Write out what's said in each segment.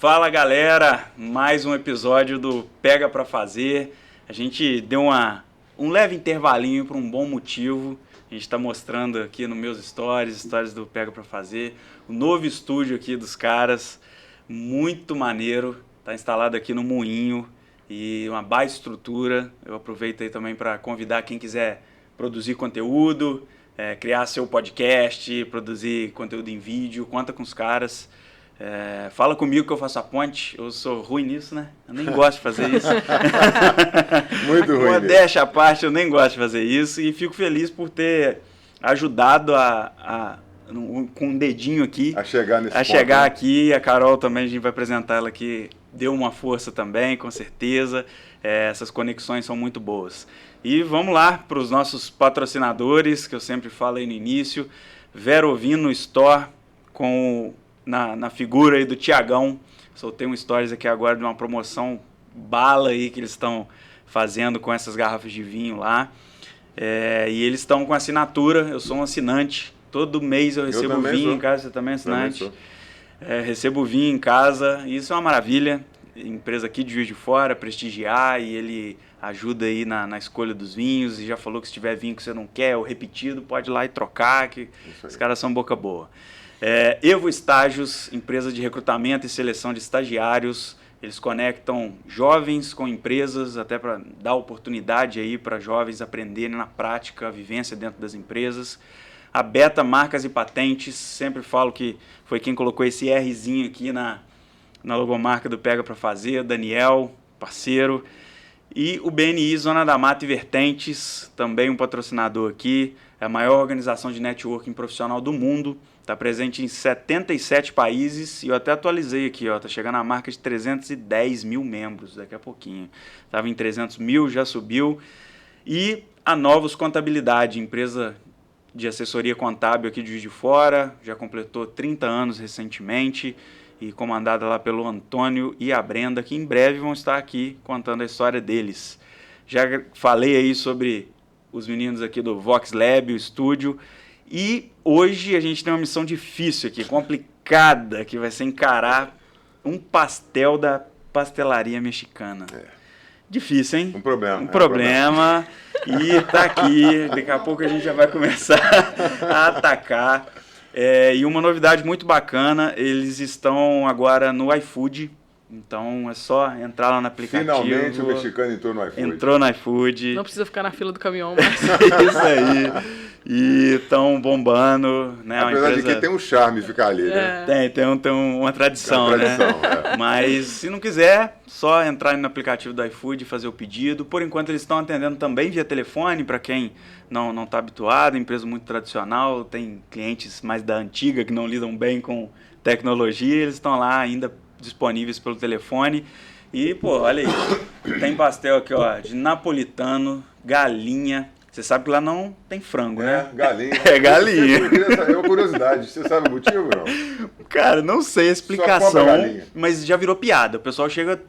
Fala galera, mais um episódio do Pega Pra Fazer. A gente deu um leve intervalinho por um bom motivo. A gente está mostrando aqui nos meus stories do Pega Pra Fazer, o novo estúdio aqui dos caras, muito maneiro, está instalado aqui no Moinho e uma baita estrutura. Eu aproveito aí também para convidar quem quiser produzir conteúdo, criar seu podcast, produzir conteúdo em vídeo, conta com os caras. Fala comigo que eu faço a ponte. Eu sou ruim nisso, né? Eu nem gosto de fazer isso. Muito ruim. Modéstia à parte, eu nem gosto de fazer isso. E fico feliz por ter ajudado com um dedinho aqui. A chegar nesse ponto, chegar né? aqui. A Carol também, a gente vai apresentar ela aqui. Deu uma força também, com certeza. Essas conexões são muito boas. E vamos lá para os nossos patrocinadores, que eu sempre falo aí no início. Verovino Store, na figura aí do Tiagão. Soltei um stories aqui agora de uma promoção bala aí que eles estão fazendo com essas garrafas de vinho lá. E eles estão com assinatura, eu sou um assinante. Todo mês eu recebo vinho em casa, você também é assinante? Recebo vinho em casa, e isso é uma maravilha. Empresa aqui de Juiz de Fora, prestigiar, e ele ajuda aí na escolha dos vinhos, e já falou que se tiver vinho que você não quer, ou repetido, pode ir lá e trocar, que os caras são boca boa. Evo Estágios, empresa de recrutamento e seleção de estagiários. Eles conectam jovens com empresas, até para dar oportunidade aí para jovens aprenderem na prática a vivência dentro das empresas. A Beta Marcas e Patentes, sempre falo que foi quem colocou esse Rzinho aqui na logomarca do Pega Pra Fazer, Daniel, parceiro. E o BNI Zona da Mata e Vertentes, também um patrocinador aqui, é a maior organização de networking profissional do mundo. Está presente em 77 países e eu até atualizei aqui, está chegando a marca de 310 mil membros daqui a pouquinho. Estava em 300 mil, já subiu. E a Novos Contabilidade, empresa de assessoria contábil aqui de Juiz de Fora, já completou 30 anos recentemente e comandada lá pelo Antônio e a Brenda, que em breve vão estar aqui contando a história deles. Já falei aí sobre os meninos aqui do Vox Lab, o estúdio. E hoje a gente tem uma missão difícil aqui, complicada, que vai ser encarar um pastel da pastelaria mexicana. Difícil, hein? Um problema. Um problema. E tá aqui, daqui a pouco a gente já vai começar a atacar. E uma novidade muito bacana, eles estão agora no iFood. Então é só entrar lá no aplicativo. Finalmente o mexicano entrou no iFood. Entrou no iFood. Não precisa ficar na fila do caminhão mais. Isso aí. E estão bombando, né? Apesar de que tem um charme ficar ali, né? Tem uma tradição, né? Mas se não quiser, só entrar no aplicativo do iFood e fazer o pedido. Por enquanto eles estão atendendo também via telefone, para quem não está habituado, empresa muito tradicional, tem clientes mais da antiga que não lidam bem com tecnologia, eles estão lá ainda disponíveis pelo telefone. E, olha aí, tem pastel aqui, de napolitano, galinha. Você sabe que lá não tem frango, né? Galinha. Galinha. É uma curiosidade. Você sabe o motivo, não? Cara, não sei a explicação, mas já virou piada. O pessoal chega,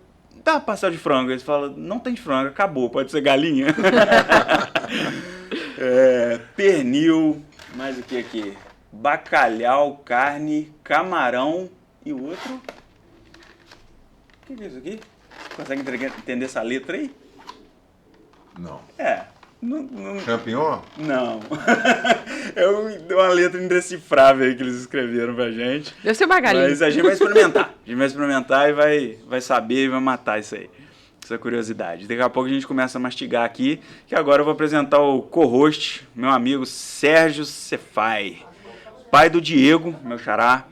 dá pastel de frango. Eles falam, não tem de frango, acabou, pode ser galinha. Pernil, mais o que aqui? Bacalhau, carne, camarão e o outro... O que é isso aqui? Consegue entender essa letra aí? Não. Champignon? Não. É uma letra indecifrável aí que eles escreveram pra gente. Deve ser uma galinha. Mas a gente vai experimentar. A gente vai experimentar e vai saber e vai matar isso aí. Essa curiosidade. Daqui a pouco a gente começa a mastigar aqui, que agora eu vou apresentar o co-host, meu amigo Sérgio Cefai. Pai do Diego, meu xará,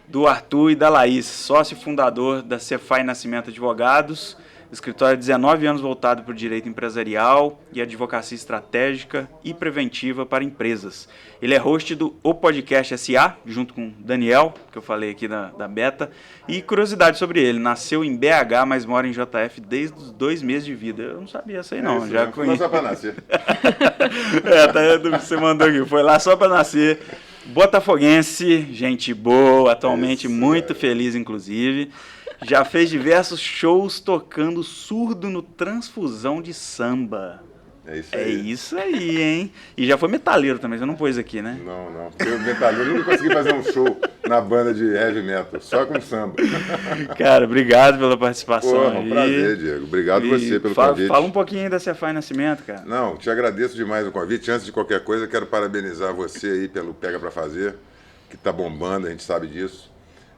do Arthur e da Laís, sócio fundador da Cefai Nascimento Advogados, escritório de 19 anos voltado para o direito empresarial e advocacia estratégica e preventiva para empresas. Ele é host do O Podcast SA, junto com Daniel, que eu falei aqui da Beta. E curiosidade sobre ele, nasceu em BH, mas mora em JF desde os 2 meses de vida. Eu não sabia isso aí não, isso, já conheci. Foi só para nascer. Você mandou aqui, foi lá só para nascer. Botafoguense, gente boa, atualmente muito feliz inclusive. Já fez diversos shows tocando surdo no Transfusão de Samba. É isso É aí. isso aí, hein? E já foi metaleiro também, você não pôs aqui, né? Não. Eu, metaleiro, nunca consegui fazer um show na banda de heavy metal, só com samba. Cara, obrigado pela participação Porra, aí. um prazer, Diego. Obrigado você pelo convite. Fala um pouquinho aí da Cefaz Nascimento, cara. Não, te agradeço demais o convite. Antes de qualquer coisa, quero parabenizar você aí pelo Pega Pra Fazer, que tá bombando, a gente sabe disso.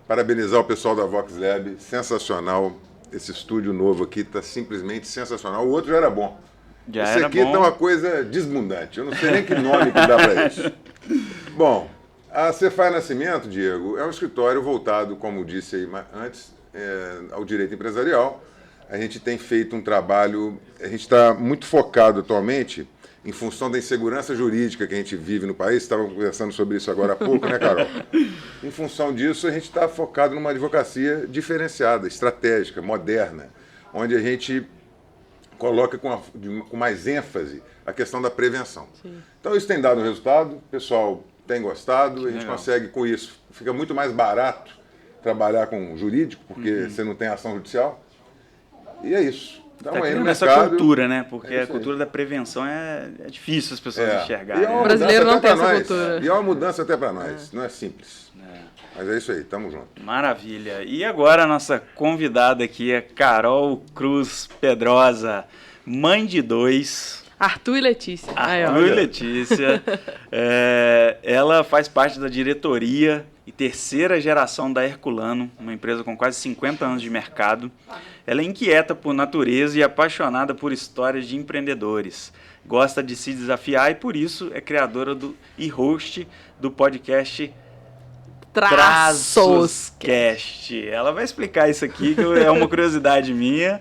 Parabenizar o pessoal da Vox Lab, sensacional. Esse estúdio novo aqui tá simplesmente sensacional. O outro já era bom. Esse aqui tá uma coisa desbundante. Eu não sei nem que nome que dá para isso. Bom, a Cefaz Nascimento, Diego, é um escritório voltado, como disse aí antes, ao direito empresarial. A gente tem feito um trabalho, a gente está muito focado atualmente em função da insegurança jurídica que a gente vive no país. Estávamos conversando sobre isso agora há pouco, né, Carol? Em função disso, a gente está focado numa advocacia diferenciada, estratégica, moderna, onde a gente coloca com mais ênfase a questão da prevenção. Sim. Então isso tem dado um resultado, o pessoal tem gostado, a gente consegue com isso, fica muito mais barato trabalhar com jurídico, porque você não tem ação judicial, e é isso. Então, tá criando essa cultura, né? Porque a cultura da prevenção é difícil as pessoas enxergarem. O brasileiro não tem essa cultura. E é uma mudança até para nós, não é simples. Mas é isso aí, tamo junto. Maravilha. E agora a nossa convidada aqui é Carol Cruz Pedrosa, mãe de 2. Arthur e Letícia. Arthur e Letícia. Ela faz parte da diretoria e terceira geração da Herculano, uma empresa com quase 50 anos de mercado. Ela é inquieta por natureza e apaixonada por histórias de empreendedores. Gosta de se desafiar e, por isso, é criadora e host do podcast Traços Cast. Ela vai explicar isso aqui, que é uma curiosidade minha.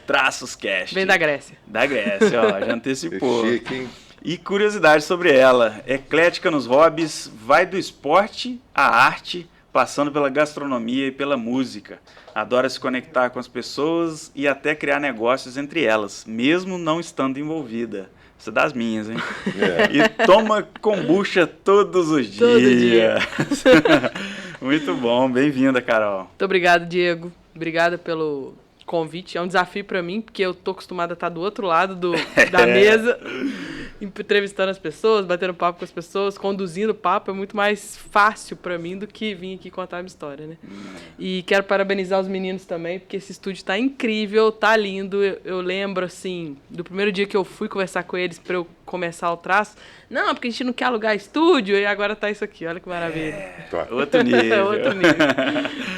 Traços Cast. Vem da Grécia. Da Grécia, ó, já antecipou. Que chique, hein? E curiosidade sobre ela. Eclética nos hobbies, vai do esporte à arte, passando pela gastronomia e pela música. Adora se conectar com as pessoas e até criar negócios entre elas, mesmo não estando envolvida. Essa é das minhas, hein? E toma kombucha todos os dias. Todo dia. Muito bom, bem-vinda, Carol. Muito obrigado, Diego. Obrigada pelo convite. É um desafio para mim, porque eu tô acostumada a estar do outro lado da mesa, entrevistando as pessoas, batendo papo com as pessoas, conduzindo o papo. É muito mais fácil para mim do que vir aqui contar a minha história, né? E quero parabenizar os meninos também, porque esse estúdio tá incrível, tá lindo. Eu lembro, assim, do primeiro dia que eu fui conversar com eles para eu começar o traço. Não, porque a gente não quer alugar estúdio, e agora tá isso aqui. Olha que maravilha. Outro nível. Outro nível.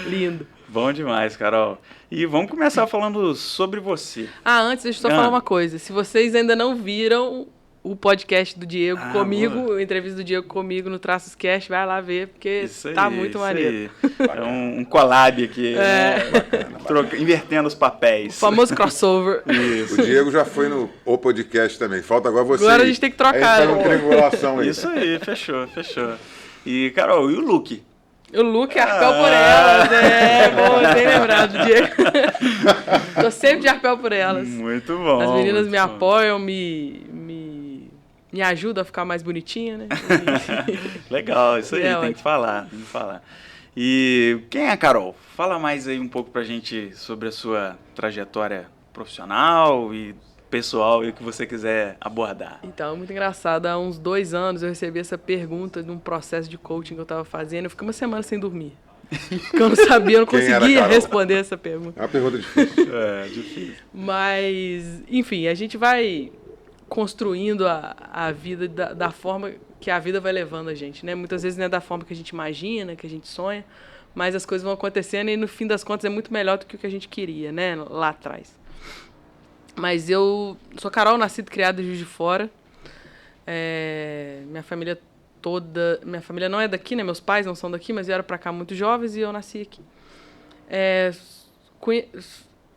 Lindo. Bom demais, Carol. E vamos começar falando sobre você. Antes, deixa eu só falar uma coisa. Se vocês ainda não viram o podcast do Diego comigo, a entrevista do Diego comigo no Traços Cast, vai lá ver, porque tá muito maneiro. É um collab aqui, invertendo os papéis. O famoso crossover. Isso. O Diego já foi no podcast também, falta agora você. Agora a gente tem que trocar. Aí tá uma triangulação aí. Isso aí, fechou. E, Carol, e o look? O look é arpel por elas, bom, bem lembrado, Diego. Tô sempre de arpel por elas. Muito bom. As meninas me apoiam, me ajudam a ficar mais bonitinha, né? Legal, isso aí, tem que falar. E quem é a Carol? Fala mais aí um pouco pra gente sobre a sua trajetória profissional e pessoal e o que você quiser abordar. Então, é muito engraçado. Há uns 2 anos eu recebi essa pergunta de um processo de coaching que eu estava fazendo. Eu fiquei uma semana sem dormir. Porque eu não sabia, eu não conseguia responder essa pergunta. É uma pergunta difícil. Difícil. Mas, enfim, a gente vai construindo a vida da forma que a vida vai levando a gente, né? Muitas vezes não é da forma que a gente imagina, que a gente sonha, mas as coisas vão acontecendo e no fim das contas é muito melhor do que o que a gente queria, né? Lá atrás. Mas eu sou Carol, nascida e criada em Juiz de Fora. Minha família toda... Minha família não é daqui, né? Meus pais não são daqui, mas vieram para cá muito jovens e eu nasci aqui.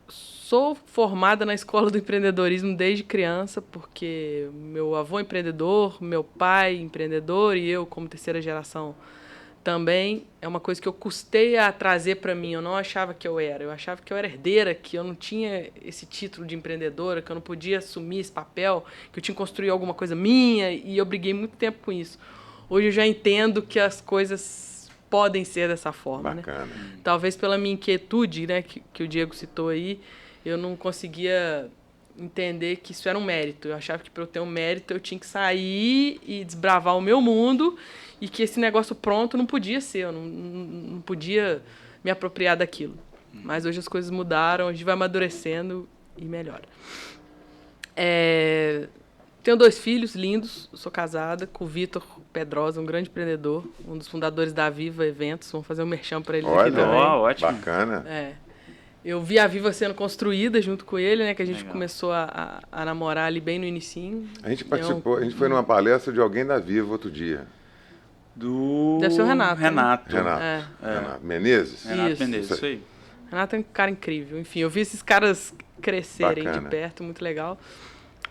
Sou formada na Escola do Empreendedorismo desde criança, porque meu avô é empreendedor, meu pai empreendedor e eu, como terceira geração, também. É uma coisa que eu custei a trazer para mim. Eu não achava que eu era. Eu achava que eu era herdeira, que eu não tinha esse título de empreendedora, que eu não podia assumir esse papel, que eu tinha que construir alguma coisa minha, e eu briguei muito tempo com isso. Hoje eu já entendo que as coisas podem ser dessa forma. Bacana. Né? Talvez pela minha inquietude, né, que o Diego citou aí, eu não conseguia entender que isso era um mérito. Eu achava que para eu ter um mérito eu tinha que sair e desbravar o meu mundo e que esse negócio pronto não podia ser, eu não podia me apropriar daquilo. Mas hoje as coisas mudaram, a gente vai amadurecendo e melhora. Tenho 2 filhos lindos, sou casada com o Vitor Pedrosa, um grande empreendedor, um dos fundadores da Viva Eventos. Vamos fazer um merchan para ele aqui também. Ótimo. Bacana. Eu vi a Viva sendo construída junto com ele, né? Que a gente começou a namorar ali bem no inicinho. A gente participou, a gente foi numa palestra de alguém da Viva outro dia. Deve ser o Renato. Renato Menezes? Renato Menezes, isso aí. Renato é um cara incrível. Enfim, eu vi esses caras crescerem de perto, muito legal.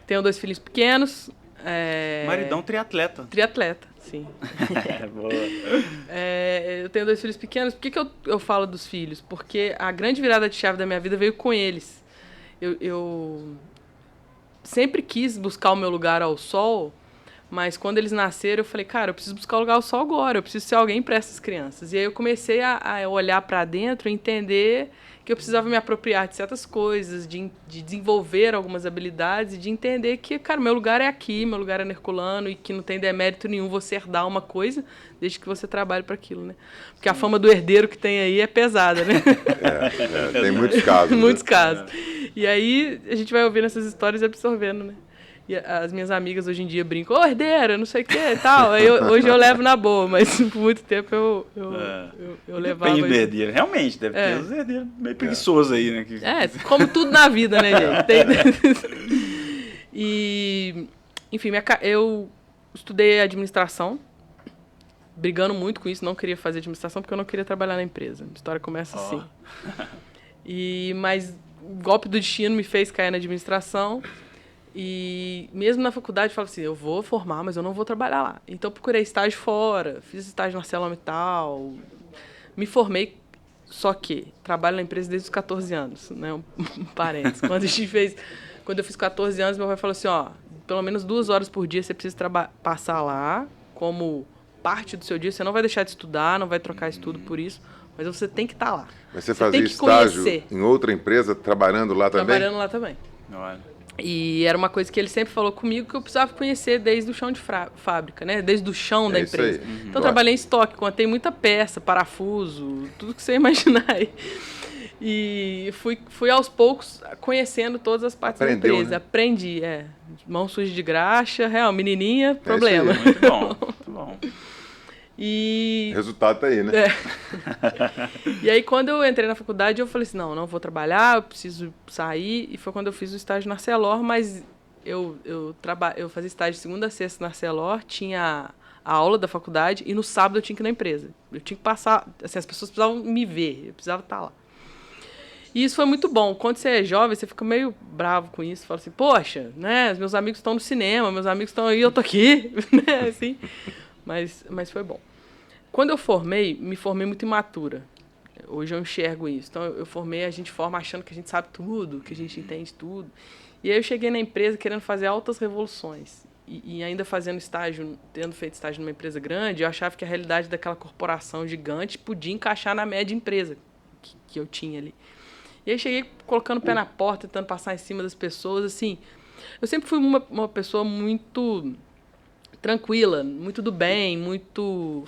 Tenho 2 filhos pequenos. Maridão triatleta. Triatleta, sim. Boa. Eu tenho 2 filhos pequenos. Por que eu falo dos filhos? Porque a grande virada de chave da minha vida veio com eles. Eu sempre quis buscar o meu lugar ao sol, mas quando eles nasceram, eu falei, cara, eu preciso buscar o lugar ao sol agora, eu preciso ser alguém para essas crianças. E aí eu comecei a olhar para dentro e entender que eu precisava me apropriar de certas coisas, de desenvolver algumas habilidades e de entender que, cara, meu lugar é aqui, meu lugar é no Herculano e que não tem demérito nenhum você herdar uma coisa desde que você trabalhe para aquilo, né? Porque a fama do herdeiro que tem aí é pesada, né? Tem muitos casos. Muitos casos. E aí a gente vai ouvindo essas histórias e absorvendo, né? E as minhas amigas hoje em dia brincam, ô, herdeira, não sei o que e tal. Aí hoje eu levo na boa, mas por muito tempo eu levava... Depende do herdeiro. Realmente, deve ter os herdeiros meio preguiçosos aí, né? Como tudo na vida, né, gente? E, enfim, eu estudei administração, brigando muito com isso, não queria fazer administração porque eu não queria trabalhar na empresa. A história começa assim. Mas o golpe do destino me fez cair na administração. E mesmo na faculdade eu falo assim, eu vou formar, mas eu não vou trabalhar lá. Então procurei estágio fora, fiz estágio na ArcelorMittal, me formei, só que trabalho na empresa desde os 14 anos, né? Um parênteses. Quando eu fiz 14 anos, meu pai falou assim, pelo menos 2 horas por dia você precisa passar lá como parte do seu dia, você não vai deixar de estudar, não vai trocar estudo por isso, mas você tem que estar lá. Mas você fazia estágio em outra empresa, trabalhando lá também? Trabalhando lá também. Olha. E era uma coisa que ele sempre falou comigo que eu precisava conhecer desde o chão de fábrica, né? Desde o chão da empresa. Então, eu trabalhei em estoque, contei muita peça, parafuso, tudo que você imaginar aí. E fui aos poucos conhecendo todas as partes da empresa. Né? Aprendi, mão suja de graxa, menininha, problema. Muito bom, muito bom. E... O resultado tá aí, né? E aí, quando eu entrei na faculdade, eu falei assim, não vou trabalhar, eu preciso sair. E foi quando eu fiz o estágio na Arcelor, mas eu fazia estágio de segunda a sexta na Arcelor, tinha a aula da faculdade e no sábado eu tinha que ir na empresa. Eu tinha que passar, assim, as pessoas precisavam me ver, eu precisava estar lá. E isso foi muito bom. Quando você é jovem, você fica meio bravo com isso. Fala assim, poxa, né, os meus amigos estão no cinema, meus amigos estão aí, eu tô aqui, né, assim... Mas foi bom. Quando eu me formei muito imatura. Hoje eu enxergo isso. Então, a gente forma achando que a gente sabe tudo, que a gente entende tudo. E aí eu cheguei na empresa querendo fazer altas revoluções. E ainda fazendo estágio, tendo feito estágio numa empresa grande, eu achava que a realidade daquela corporação gigante podia encaixar na média empresa que eu tinha ali. E aí cheguei colocando o pé na porta, tentando passar em cima das pessoas. Assim, eu sempre fui uma pessoa muito... tranquila, muito do bem, muito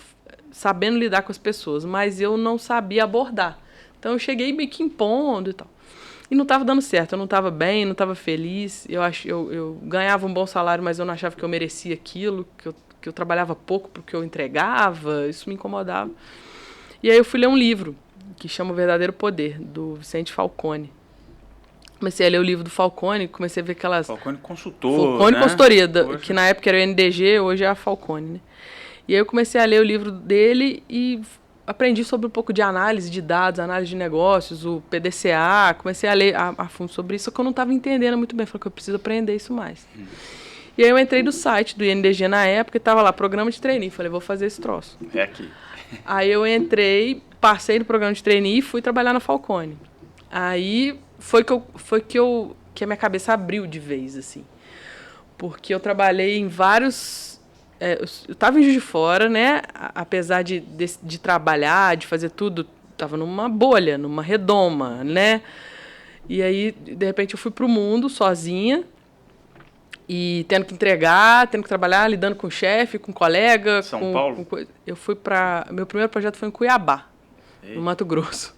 sabendo lidar com as pessoas, mas eu não sabia abordar. Então eu cheguei meio que impondo e tal. E não estava dando certo, eu não estava bem, não estava feliz. Eu ganhava um bom salário, mas eu não achava que eu merecia aquilo, que eu trabalhava pouco porque eu entregava, isso me incomodava. E aí eu fui ler um livro que chama O Verdadeiro Poder, do Vicente Falcone. Comecei a ler o livro do Falcone, comecei a ver aquelas... Falcone consultor, Falcone né? Consultoria, que na época era o NDG, hoje é a Falcone, né? E aí eu comecei a ler o livro dele e aprendi sobre um pouco de análise de dados, análise de negócios, o PDCA, comecei a ler a fundo sobre isso, só que eu não estava entendendo muito bem, falei que eu preciso aprender isso mais. E aí eu entrei no site do INDG na época e estava lá, programa de trainee, falei, vou fazer esse troço. É aqui. Aí eu entrei, passei no programa de trainee e fui trabalhar na Falcone. Aí... Foi que a minha cabeça abriu de vez, assim. Porque eu trabalhei em vários... eu estava em Juiz de Fora, né? Apesar de trabalhar, de fazer tudo, estava numa bolha, numa redoma, né? E aí, de repente, eu fui pro mundo sozinha e tendo que entregar, tendo que trabalhar, lidando com o chefe, com colega. São Paulo? Eu fui para... Meu primeiro projeto foi em Cuiabá, no Mato Grosso.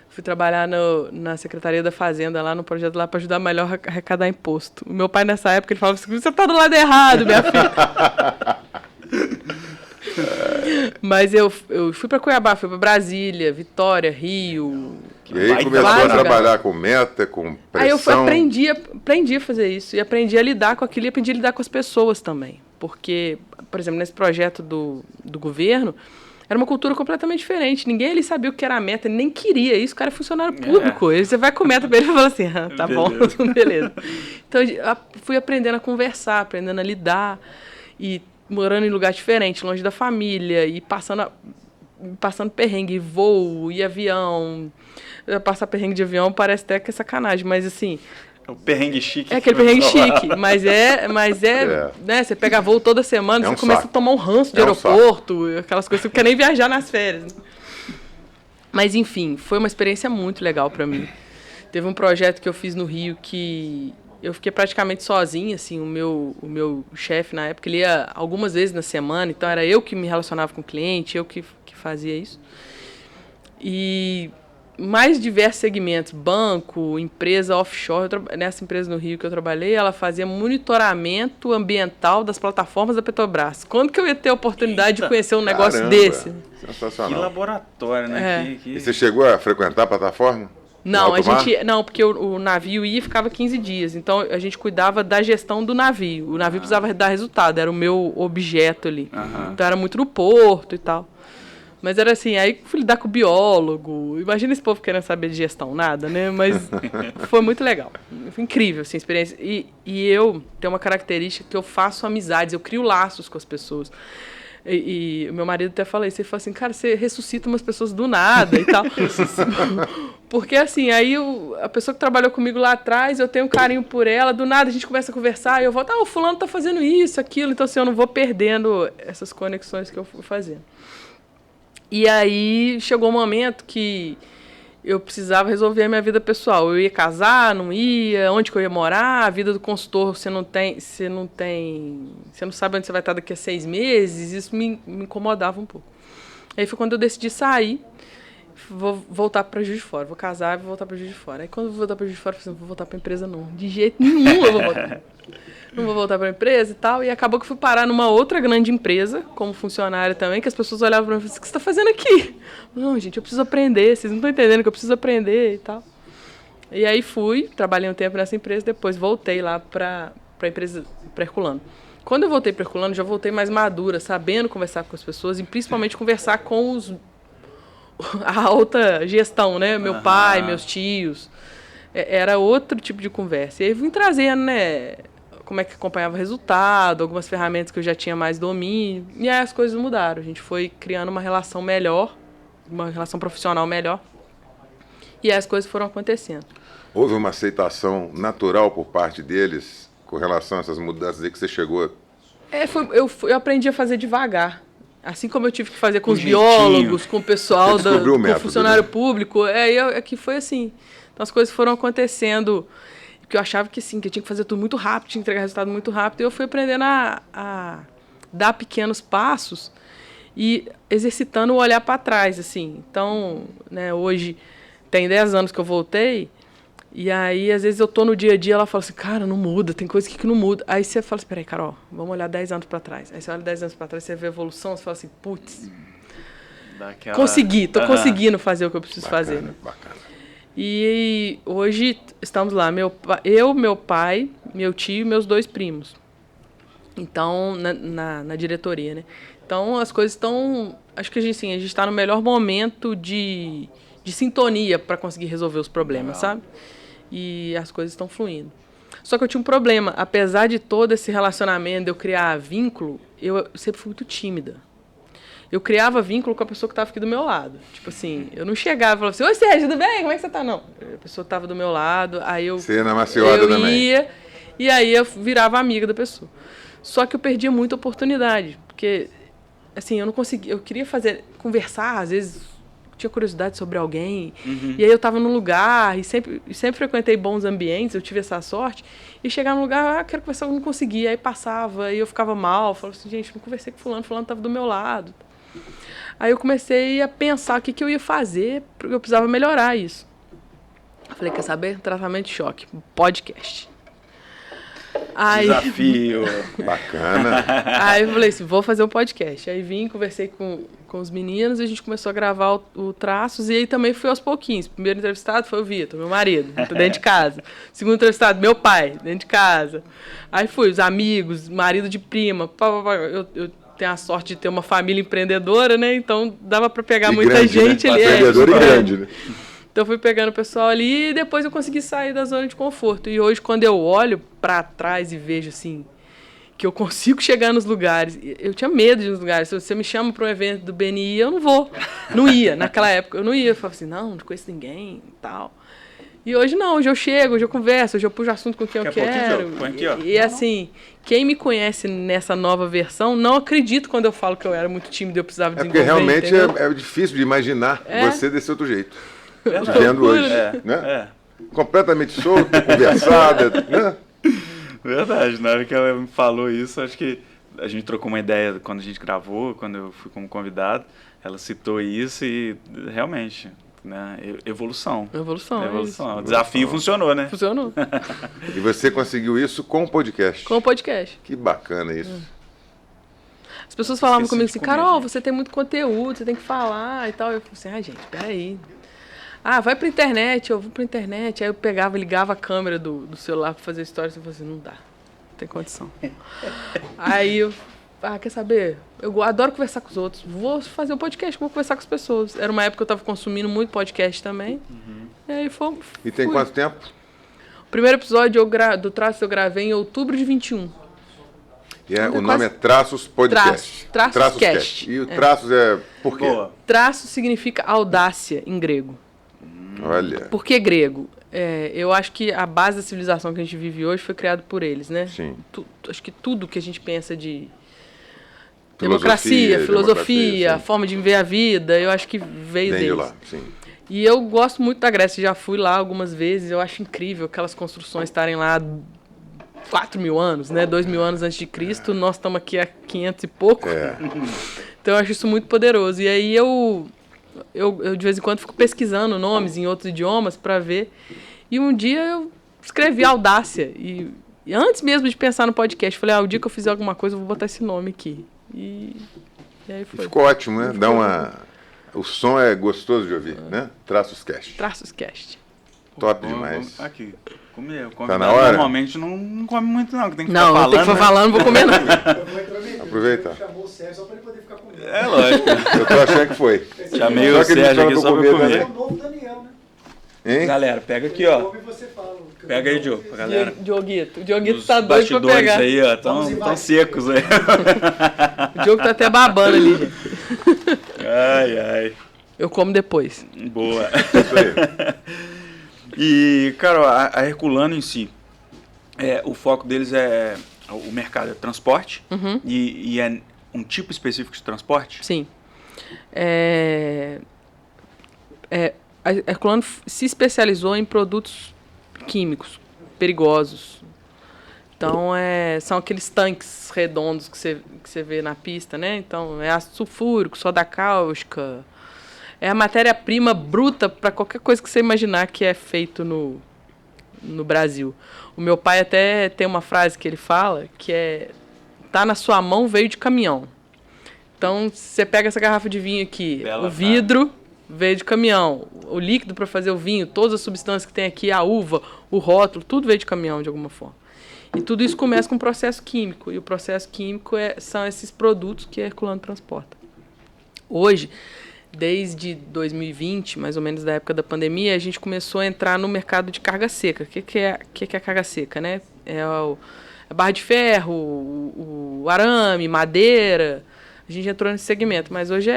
Fui trabalhar na Secretaria da Fazenda, lá no projeto lá, para ajudar melhor a arrecadar imposto. O meu pai, nessa época, ele falava assim, você tá do lado errado, minha filha. Mas eu fui para Cuiabá, fui para Brasília, Vitória, Rio. E aí começou a trabalhar com meta, com pressão. Aí eu aprendi a fazer isso. E aprendi a lidar com aquilo e aprendi a lidar com as pessoas também. Porque, por exemplo, nesse projeto do governo, era uma cultura completamente diferente. Ninguém ali sabia o que era a meta, nem queria isso. O cara é funcionário público. Você vai com meta pra ele e fala assim, tá bom, beleza. Então, eu fui aprendendo a conversar, aprendendo a lidar. E morando em lugar diferente, longe da família. E passando perrengue, voo e avião. Passar perrengue de avião parece até que é sacanagem, mas assim... O perrengue chique. É aquele perrengue chique, mas né, você pega voo toda semana, você começa a tomar um ranço de aeroporto, aquelas coisas, você não quer nem viajar nas férias. Né? Mas enfim, foi uma experiência muito legal para mim. Teve um projeto que eu fiz no Rio que eu fiquei praticamente sozinha, assim, o meu chefe na época, ele ia algumas vezes na semana, então era eu que me relacionava com o cliente, eu que fazia isso. E mais diversos segmentos, banco, empresa offshore. Nessa empresa no Rio que eu trabalhei, ela fazia monitoramento ambiental das plataformas da Petrobras. Quando que eu ia ter a oportunidade de conhecer um negócio desse? Sensacional. Que laboratório, né? E você chegou a frequentar a plataforma? Não, porque o navio ia e ficava 15 dias. Então, a gente cuidava da gestão do navio. O navio precisava dar resultado, era o meu objeto ali. Então, era muito no porto e tal. Mas era assim, aí fui lidar com o biólogo. Imagina esse povo querendo saber de gestão, nada, né? Mas foi muito legal. Foi incrível, assim, a experiência. E eu tenho uma característica que eu faço amizades, eu crio laços com as pessoas. E o meu marido até fala isso, ele fala assim, cara, você ressuscita umas pessoas do nada e tal. Porque assim, aí a pessoa que trabalhou comigo lá atrás, eu tenho um carinho por ela, do nada a gente começa a conversar, e eu volto, o fulano tá fazendo isso, aquilo. Então assim, eu não vou perdendo essas conexões que eu fui fazendo. E aí chegou um momento que eu precisava resolver a minha vida pessoal. Eu ia casar, não ia, onde que eu ia morar, a vida do consultor, você não sabe onde você vai estar daqui a 6 meses, isso me incomodava um pouco. Aí foi quando eu decidi sair, vou voltar para Juiz de Fora, vou casar e vou voltar para Juiz de Fora. Aí quando eu vou voltar para Juiz de Fora, eu falei, vou voltar para a empresa não, de jeito nenhum eu vou voltar. Não vou voltar para a empresa e tal. E acabou que fui parar numa outra grande empresa, como funcionária também, que as pessoas olhavam para mim e falavam, o que você está fazendo aqui? Não, gente, eu preciso aprender, vocês não estão entendendo que eu preciso aprender e tal. E aí fui, trabalhei um tempo nessa empresa, depois voltei lá para a empresa para Herculano. Quando eu voltei para Herculano, já voltei mais madura, sabendo conversar com as pessoas e principalmente conversar com a alta gestão, né? Meu pai, meus tios. Era outro tipo de conversa. E aí vim trazendo, né? Como é que acompanhava o resultado, algumas ferramentas que eu já tinha mais domínio. E aí as coisas mudaram. A gente foi criando uma relação melhor, uma relação profissional melhor. E aí as coisas foram acontecendo. Houve uma aceitação natural por parte deles com relação a essas mudanças aí que você chegou? Eu aprendi a fazer devagar. Assim como eu tive que fazer com os biólogos, com o pessoal, com o funcionário público. Que foi assim. Então as coisas foram acontecendo... Porque eu achava que sim, que eu tinha que fazer tudo muito rápido, tinha que entregar resultado muito rápido. E eu fui aprendendo a dar pequenos passos e exercitando o olhar para trás, assim. Então, né, hoje tem 10 anos que eu voltei, e aí, às vezes, eu tô no dia a dia, ela fala assim, cara, não muda, tem coisa aqui que não muda. Aí você fala assim, peraí, Carol, vamos olhar 10 anos para trás. Aí você olha 10 anos para trás, você vê a evolução, você fala assim, putz, tô conseguindo fazer o que eu preciso fazer. Né? Bacana. E hoje estamos lá, meu pai, meu tio e meus 2 primos. Então, na diretoria, né? Então, as coisas estão... Acho que a gente está no melhor momento de sintonia para conseguir resolver os problemas, sabe? E as coisas estão fluindo. Só que eu tinha um problema. Apesar de todo esse relacionamento, de eu criar vínculo, eu sempre fui muito tímida. Eu criava vínculo com a pessoa que estava aqui do meu lado. Tipo assim, eu não chegava e falava assim, oi, Sérgio, tudo bem? Como é que você tá? Não. A pessoa estava do meu lado, aí eu... Você ia na maciota também. Ia, e aí eu virava amiga da pessoa. Só que eu perdia muita oportunidade, porque, assim, eu não conseguia... Eu queria conversar, às vezes, tinha curiosidade sobre alguém. E aí eu estava num lugar e sempre frequentei bons ambientes, eu tive essa sorte. E chegar num lugar, quero conversar, eu não conseguia. Aí passava, e eu ficava mal. Falava assim, gente, não conversei com fulano estava do meu lado. Aí eu comecei a pensar o que eu ia fazer, porque eu precisava melhorar isso. Eu falei, quer saber? Tratamento de choque, podcast. Aí, desafio. Bacana. Aí eu falei assim, vou fazer um podcast. Aí vim, conversei com os meninos e a gente começou a gravar o Traços. E aí também fui aos pouquinhos. O primeiro entrevistado foi o Vitor, meu marido, dentro de casa. Segundo entrevistado, meu pai, dentro de casa. Aí fui, os amigos, marido de prima. Eu tenho a sorte de ter uma família empreendedora, né? Então dava para pegar muita grande, gente né? ali. Empreendedor e grande, né? Então eu fui pegando o pessoal ali e depois eu consegui sair da zona de conforto. E hoje, quando eu olho para trás e vejo assim, que eu consigo chegar nos lugares, eu tinha medo de ir nos lugares. Se você me chama para um evento do BNI, eu não vou. Não ia. Naquela época eu não ia. Eu falava assim, não conheço ninguém e tal. E hoje não, hoje eu chego, hoje eu converso, hoje eu puxo assunto com quem eu quero. Põe aqui, ó. E assim, quem me conhece nessa nova versão, não acredito quando eu falo que eu era muito tímido e eu precisava desenvolver. Porque realmente é difícil de imaginar você desse outro jeito. Vendo hoje, né? Completamente solto, conversada, né? Verdade, na hora que ela me falou isso, acho que a gente trocou uma ideia quando a gente gravou, quando eu fui como convidado, ela citou isso e realmente, né, evolução. O desafio funcionou, né? Funcionou. E você conseguiu isso com o podcast? Com o podcast. Que bacana isso. As pessoas falavam comigo assim, Carol, você tem muito conteúdo, você tem que falar e tal. Eu falei assim, gente, peraí. Vai pra internet, eu vou pra internet. Aí eu pegava, ligava a câmera do celular pra fazer stories e eu falei assim, não dá, não tem condição. Aí eu, quer saber? Eu adoro conversar com os outros, vou fazer um podcast, vou conversar com as pessoas. Era uma época que eu tava consumindo muito podcast também. E aí E tem quanto tempo? O primeiro episódio do Traços eu gravei em outubro de 21. E o nome é Traços Podcast. Traços Cast. E o Traços é por quê? Boa. Traços significa audácia em grego. Olha. Por que grego? Eu acho que a base da civilização que a gente vive hoje foi criada por eles, né? Sim. Acho que tudo que a gente pensa de democracia, filosofia, a forma de ver a vida, eu acho que veio deles. De lá, sim. E eu gosto muito da Grécia, já fui lá algumas vezes, eu acho incrível aquelas construções estarem lá 4.000 anos, né? 2.000 anos antes de Cristo, nós estamos aqui há 500 e pouco. Então eu acho isso muito poderoso. E aí eu de vez em quando fico pesquisando nomes em outros idiomas para ver. E um dia eu escrevi Audácia. E antes mesmo de pensar no podcast, falei, o dia que eu fizer alguma coisa, eu vou botar esse nome aqui. E aí foi. Ficou ótimo, né? O som é gostoso de ouvir, né? Traços Cast. Traços Cast. Top demais. Aqui, comer. Tá na hora? Normalmente não come muito não, que tem que ficar falando. Não, tem que ficar falando, não vou comer não. Aproveita. Chamou o Sérgio só para ele poder ficar comendo. É lógico. Eu tô achando que foi. Chamei o Sérgio aqui só pra comer. É o novo Daniel, né? Hein? Galera, pega aqui, ó. Você fala, pega aí, Diogo, pra galera. Dioguito. O Dioguito tá doido pra pegar. Aí, ó, tão secos aí. O Diogo tá até babando ali, gente. Ai. Eu como depois. Boa. Isso aí. E, cara, a Herculano em si, o foco deles o mercado é transporte e é um tipo específico de transporte? Sim. A Herculano se especializou em produtos químicos perigosos. Então, são aqueles tanques redondos que você vê na pista, né? Então, é ácido sulfúrico, soda cáustica. É a matéria-prima bruta para qualquer coisa que você imaginar que é feito no Brasil. O meu pai até tem uma frase que ele fala, que tá na sua mão, veio de caminhão. Então, você pega essa garrafa de vinho aqui, o vidro veio de caminhão, o líquido para fazer o vinho, todas as substâncias que tem aqui, a uva, o rótulo, tudo veio de caminhão de alguma forma. E tudo isso começa com um processo químico, e o processo químico são esses produtos que a Herculano transporta. Hoje, desde 2020, mais ou menos da época da pandemia, a gente começou a entrar no mercado de carga seca. O que é a carga seca, né? A barra de ferro, o arame, madeira. A gente entrou nesse segmento, mas hoje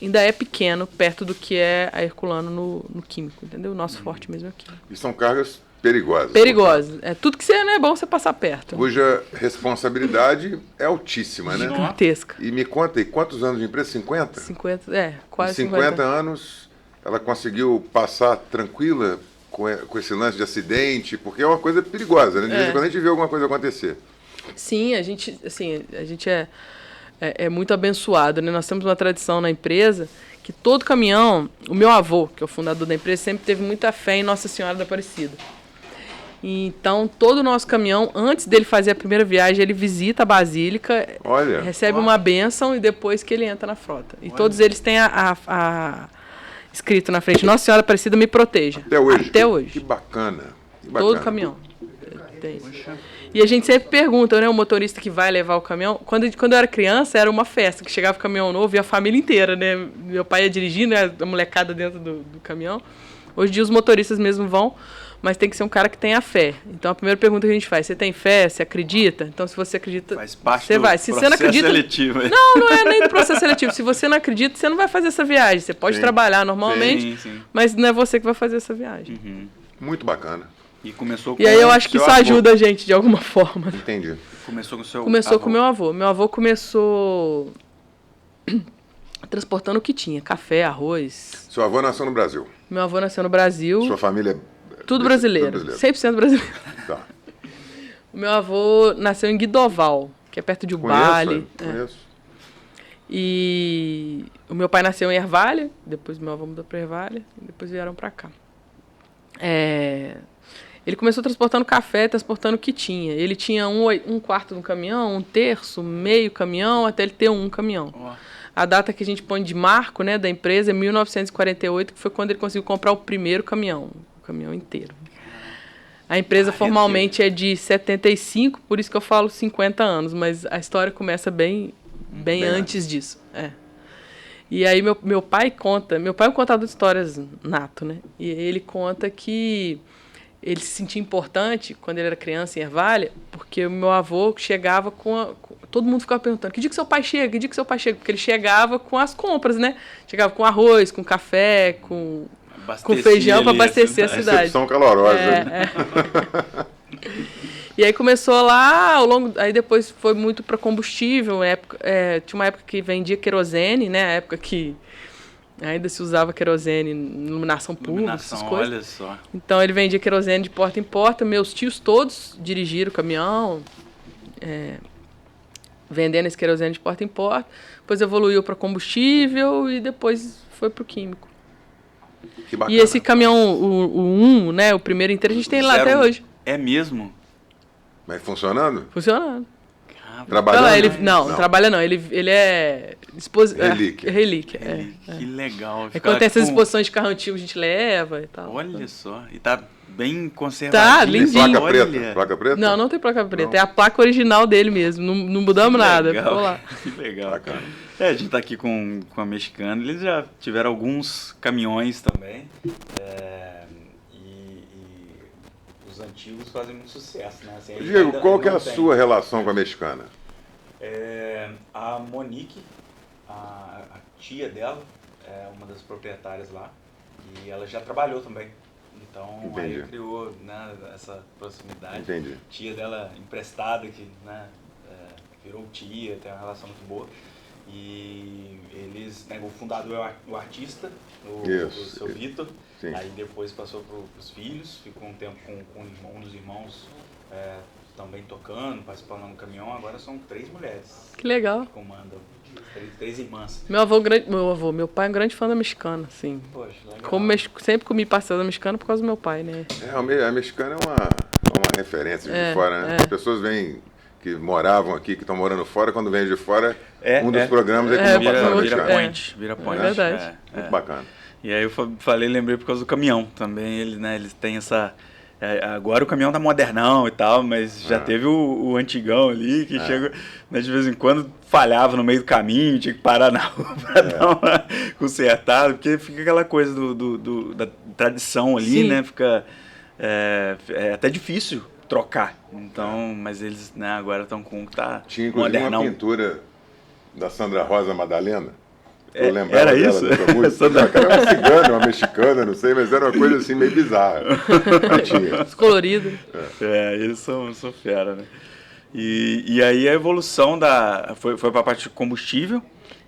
ainda é pequeno perto do que é a Herculano no químico, entendeu? O nosso forte mesmo é o químico. E são cargas perigosas. Perigosos. É tudo que você não é bom você passar perto. Cuja responsabilidade é altíssima, né? Gigantesca. E me conta aí, quantos anos de empresa? 50? 50, quase Em 50 anos, ela conseguiu passar tranquila com esse lance de acidente, porque é uma coisa perigosa, né? De vez em quando a gente vê alguma coisa acontecer. Sim, a gente é muito abençoado, né? Nós temos uma tradição na empresa que todo caminhão, o meu avô, que é o fundador da empresa, sempre teve muita fé em Nossa Senhora da Aparecida. Então, todo o nosso caminhão, antes dele fazer a primeira viagem, ele visita a Basílica, Olha. recebe uma bênção e depois que ele entra na frota. E todos eles têm escrito na frente, Nossa Senhora Aparecida me proteja. Até hoje. Até hoje. Que bacana. Todo caminhão tem. E a gente sempre pergunta, né, o motorista que vai levar o caminhão. Quando eu era criança, era uma festa, que chegava o caminhão novo e a família inteira, né? Meu pai ia dirigindo, né, a molecada dentro do caminhão. Hoje em dia os motoristas mesmo vão, mas tem que ser um cara que tenha fé. Então a primeira pergunta que a gente faz, você tem fé? Você acredita? Então se você acredita, faz parte você do vai. Se você não processo acredita, seletivo. não é nem do processo seletivo. Se você não acredita, você não vai fazer essa viagem. Você pode trabalhar normalmente, Sim. mas não é você que vai fazer essa viagem. Muito bacana. E começou com E aí eu acho que seu isso avô. ajuda a gente de alguma forma. Entendi. Começou com o seu Começou avô. com o meu avô. Meu avô começou transportando o que tinha, café, arroz. Seu avô nasceu no Brasil. Meu avô nasceu no Brasil, Sua família é tudo brasileiro, 100% brasileiro. Tá. O meu avô nasceu em Guidoval, que é perto de Ubale. Conheço. E o meu pai nasceu em Ervalha, depois meu avô mudou para Ervalha, e depois vieram para cá. Ele começou transportando café, transportando o que tinha. Ele tinha um quarto no caminhão, um terço, meio caminhão, até ele ter um caminhão. A data que a gente põe de marco, né, da empresa é 1948, que foi quando ele conseguiu comprar o primeiro caminhão, o caminhão inteiro. A empresa formalmente é de 75, por isso que eu falo 50 anos, mas a história começa bem antes disso. E aí meu pai é um contador de histórias nato, né? E ele conta que ele se sentia importante quando ele era criança em Ervalha, porque o meu avô chegava todo mundo ficava perguntando, que dia que seu pai chega? Que dia que seu pai chega? Porque ele chegava com as compras, né? Chegava com arroz, com café, com feijão para abastecer a cidade. Recepção calorosa. E aí começou lá, aí depois foi muito para combustível. Tinha uma época que vendia querosene, né? A época que ainda se usava querosene em iluminação pública, essas coisas. Olha só. Então ele vendia querosene de porta em porta. Meus tios todos dirigiram o caminhão, vendendo esse querosene de porta em porta. Depois evoluiu para combustível e depois foi para o químico. Que bacana. E esse caminhão, o 1, né? O primeiro inteiro, a gente tem lá até hoje. É mesmo? Mas funcionando? Funcionando. Trabalhando? Não, trabalha não. Ele é... Relíquia. Relíquia. Que legal. Quando tem essas exposições de carro antigo, a gente leva e tal. Olha só. E tá bem conservadinho. Tá, lindinho. Placa preta? Placa preta? Não tem placa preta. É a placa original dele mesmo. Não mudamos nada. Ficou lá. Que legal. Bacana. A gente tá aqui com a Mexicana. Eles já tiveram alguns caminhões também. E os antigos fazem muito sucesso, né? Assim, Diego, qual que é a sua relação com a Mexicana? A Monique, a tia dela, é uma das proprietárias lá. E ela já trabalhou também. Então, Entendi. aí criou, né, essa proximidade. Entendi. Tia dela emprestada, que, né, virou tia, tem uma relação muito boa. E eles, né, o fundador é o artista, o seu Vitor. Sim. Aí depois passou para os filhos, ficou um tempo com um dos irmãos também tocando, participando no caminhão. Agora são 3 mulheres Que legal. que comandam, 3 irmãs. Meu pai é um grande fã da Mexicana, assim. Poxa, legal. Sempre comi pastel da Mexicana por causa do meu pai, né? A Mexicana é uma referência de fora, né? As pessoas vêm que moravam aqui, que estão morando fora, quando vêm de fora, um dos programas é que vira Mexicana. Vira point. É verdade. Muito bacana. E aí eu lembrei por causa do caminhão também. Eles têm essa... agora o caminhão tá modernão e tal, mas já teve o antigão ali, que chega, né, de vez em quando falhava no meio do caminho, tinha que parar na rua pra dar uma consertada, porque fica aquela coisa da tradição ali, Sim. né? Fica até difícil trocar. Então, mas eles, né, agora estão com Tinha inclusive modernão. uma pintura da Sandra Rosa Madalena, Eu lembrava era dela, isso? dessa música. Aquela era uma cigana, uma mexicana, não sei, mas era uma coisa assim meio bizarra. Não tinha. Descolorido. Eles são fera, né? E aí a evolução foi para a parte de combustível.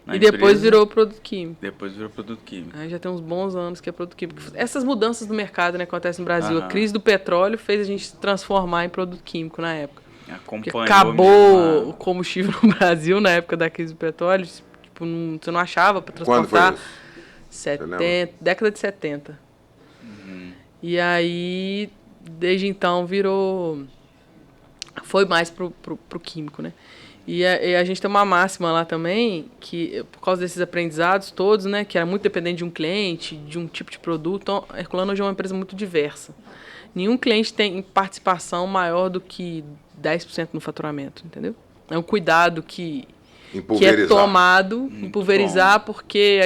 Na E depois empresa. virou produto químico. Depois virou produto químico. Aí já tem uns bons anos que é produto químico. Essas mudanças no mercado, né, que acontecem no Brasil. Aham. A crise do petróleo fez a gente se transformar em produto químico na época. Porque Acompanhou acabou mesmo o combustível no Brasil na época da crise do petróleo. Tipo, você não achava para Quando foi transportar. isso? 70, década de 70. E aí, desde então, foi mais pro químico, né? E a gente tem uma máxima lá também, que por causa desses aprendizados todos, né, que era muito dependente de um cliente, de um tipo de produto, então, a Herculano hoje é uma empresa muito diversa. Nenhum cliente tem participação maior do que 10% no faturamento, entendeu? É um cuidado que é tomado em pulverizar, porque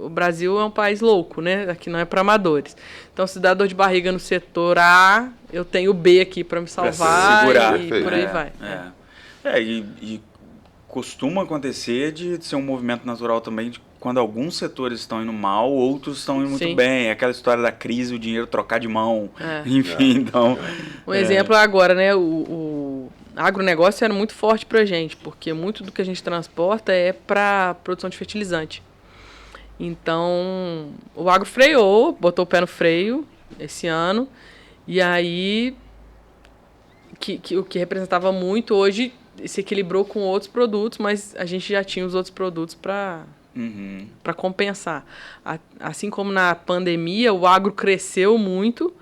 o Brasil é um país louco, né? Aqui não é para amadores. Então, se dá dor de barriga no setor A, eu tenho o B aqui para me salvar segurar. e por aí vai. E costuma acontecer de ser um movimento natural também de quando alguns setores estão indo mal, outros estão indo muito Sim. bem. Aquela história da crise, o dinheiro trocar de mão, enfim, então... Um exemplo agora, né? O agronegócio era muito forte pra gente, porque muito do que a gente transporta é para produção de fertilizante. Então, o agro freou, botou o pé no freio esse ano, e aí o que representava muito hoje se equilibrou com outros produtos, mas a gente já tinha os outros produtos para compensar. Assim como na pandemia, o agro cresceu muito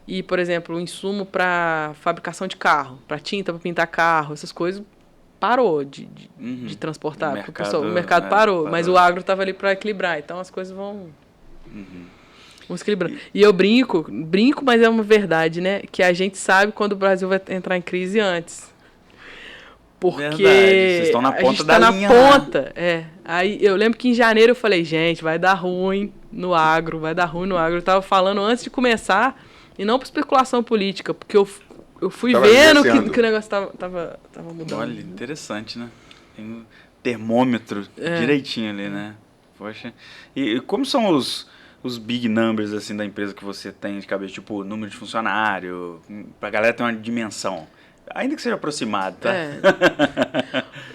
e, por exemplo, o insumo para fabricação de carro, para tinta para pintar carro, essas coisas, parou de transportar. O mercado parou, mas o agro estava ali para equilibrar, então as coisas vão se equilibrando. E eu brinco, mas é uma verdade, né? Que a gente sabe quando o Brasil vai entrar em crise antes. Porque vocês estão na ponta da linha. Ponta. Aí eu lembro que em janeiro eu falei, gente, vai dar ruim no agro. Eu tava falando antes de começar, e não por especulação política, porque eu fui vendo que o negócio tava mudando. Olha, interessante, né? Tem um termômetro direitinho ali, né? Poxa. E como são os big numbers assim da empresa que você tem de cabeça, tipo número de funcionário, pra galera ter uma dimensão? Ainda que seja aproximado, tá?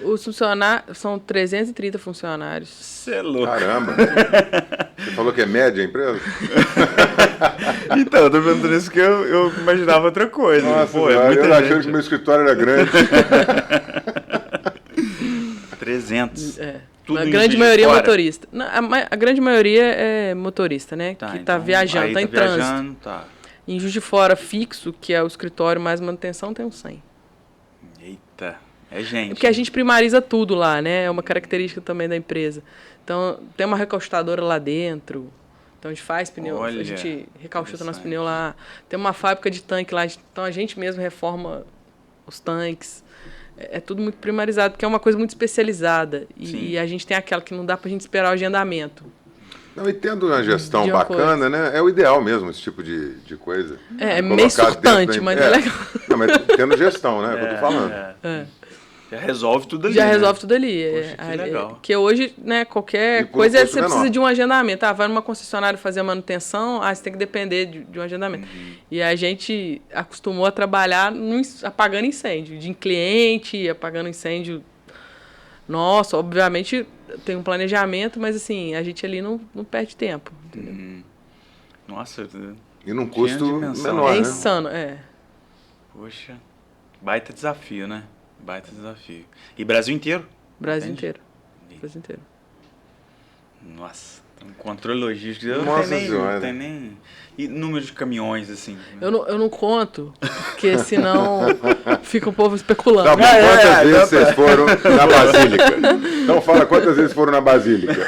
Os funcionários são 330 funcionários. Você é louco. Caramba. Você falou que é média a empresa? Então, eu tô perguntando isso que eu imaginava outra coisa. Nossa, pô, eu achando que meu escritório era grande. 300. Tudo a grande maioria é motorista. A grande maioria é motorista, né? Que tá viajando, tá em trânsito. Tá. Em Juiz de Fora, fixo, que é o escritório mais manutenção, tem uns 100. Eita, é gente. Porque a gente primariza tudo lá, né? É uma característica também da empresa. Então, tem uma recaustadora lá dentro. Então, a gente faz pneu, a gente recauchuta nosso pneu lá. Tem uma fábrica de tanque lá. Então, a gente mesmo reforma os tanques. É tudo muito primarizado, porque é uma coisa muito especializada. E a gente tem aquela que não dá pra gente esperar o agendamento. Não, e tendo uma gestão bacana, né? É o ideal mesmo, esse tipo de coisa. É meio surtante, mas é legal. Não, mas tendo gestão, né? É o que eu tô falando. Já resolve tudo ali. Já resolve tudo ali. Poxa, que legal. Porque hoje, né, qualquer coisa você precisa de um agendamento. Vai numa concessionária fazer a manutenção, você tem que depender de um agendamento. E a gente acostumou a trabalhar apagando incêndio, de cliente, apagando incêndio. Nossa, obviamente tem um planejamento, mas assim, a gente ali não perde tempo. Entendeu? Nossa. E num custo menor, né? É insano, Poxa, baita desafio, né? Baita desafio. E Brasil inteiro? Brasil inteiro. Brasil inteiro. Nossa, tem um controle logístico. Não tem nem... E número de caminhões, assim? Eu não conto, porque senão fica o povo especulando. Tá bom, quantas vezes vocês foram na Basílica? Então fala quantas vezes foram na Basílica.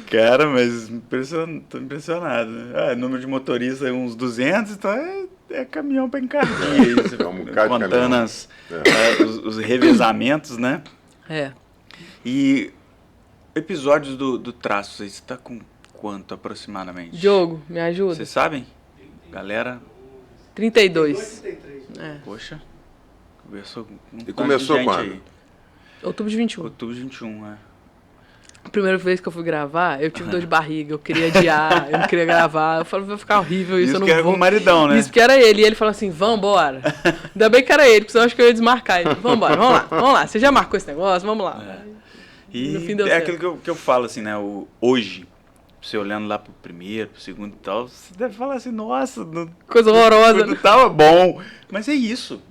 Cara, mas tô impressionado. Número de motoristas uns 200, então é caminhão para encargar. Contando os revezamentos, né? E episódios do traço, você está com quanto aproximadamente? Diogo, me ajuda. Vocês sabem? Galera? 32. 33. Poxa. E começou quando? Outubro de 21. Outubro de 21, é. A primeira vez que eu fui gravar, eu tive dor de barriga, eu queria adiar, eu não queria gravar. Eu falei, vai ficar horrível isso, eu não que era vou. com o maridão, né? Isso que era ele. E ele falou assim, vambora. Ainda bem que era ele, porque senão eu acho que eu ia desmarcar ele. Vambora, vamos lá. Você já marcou esse negócio? Vamos lá. E No fim deu é certo. aquilo que eu falo, assim, né? Hoje, você olhando lá pro primeiro, pro segundo e tal, você deve falar assim, nossa, Coisa horrorosa. não tava bom. Mas é isso.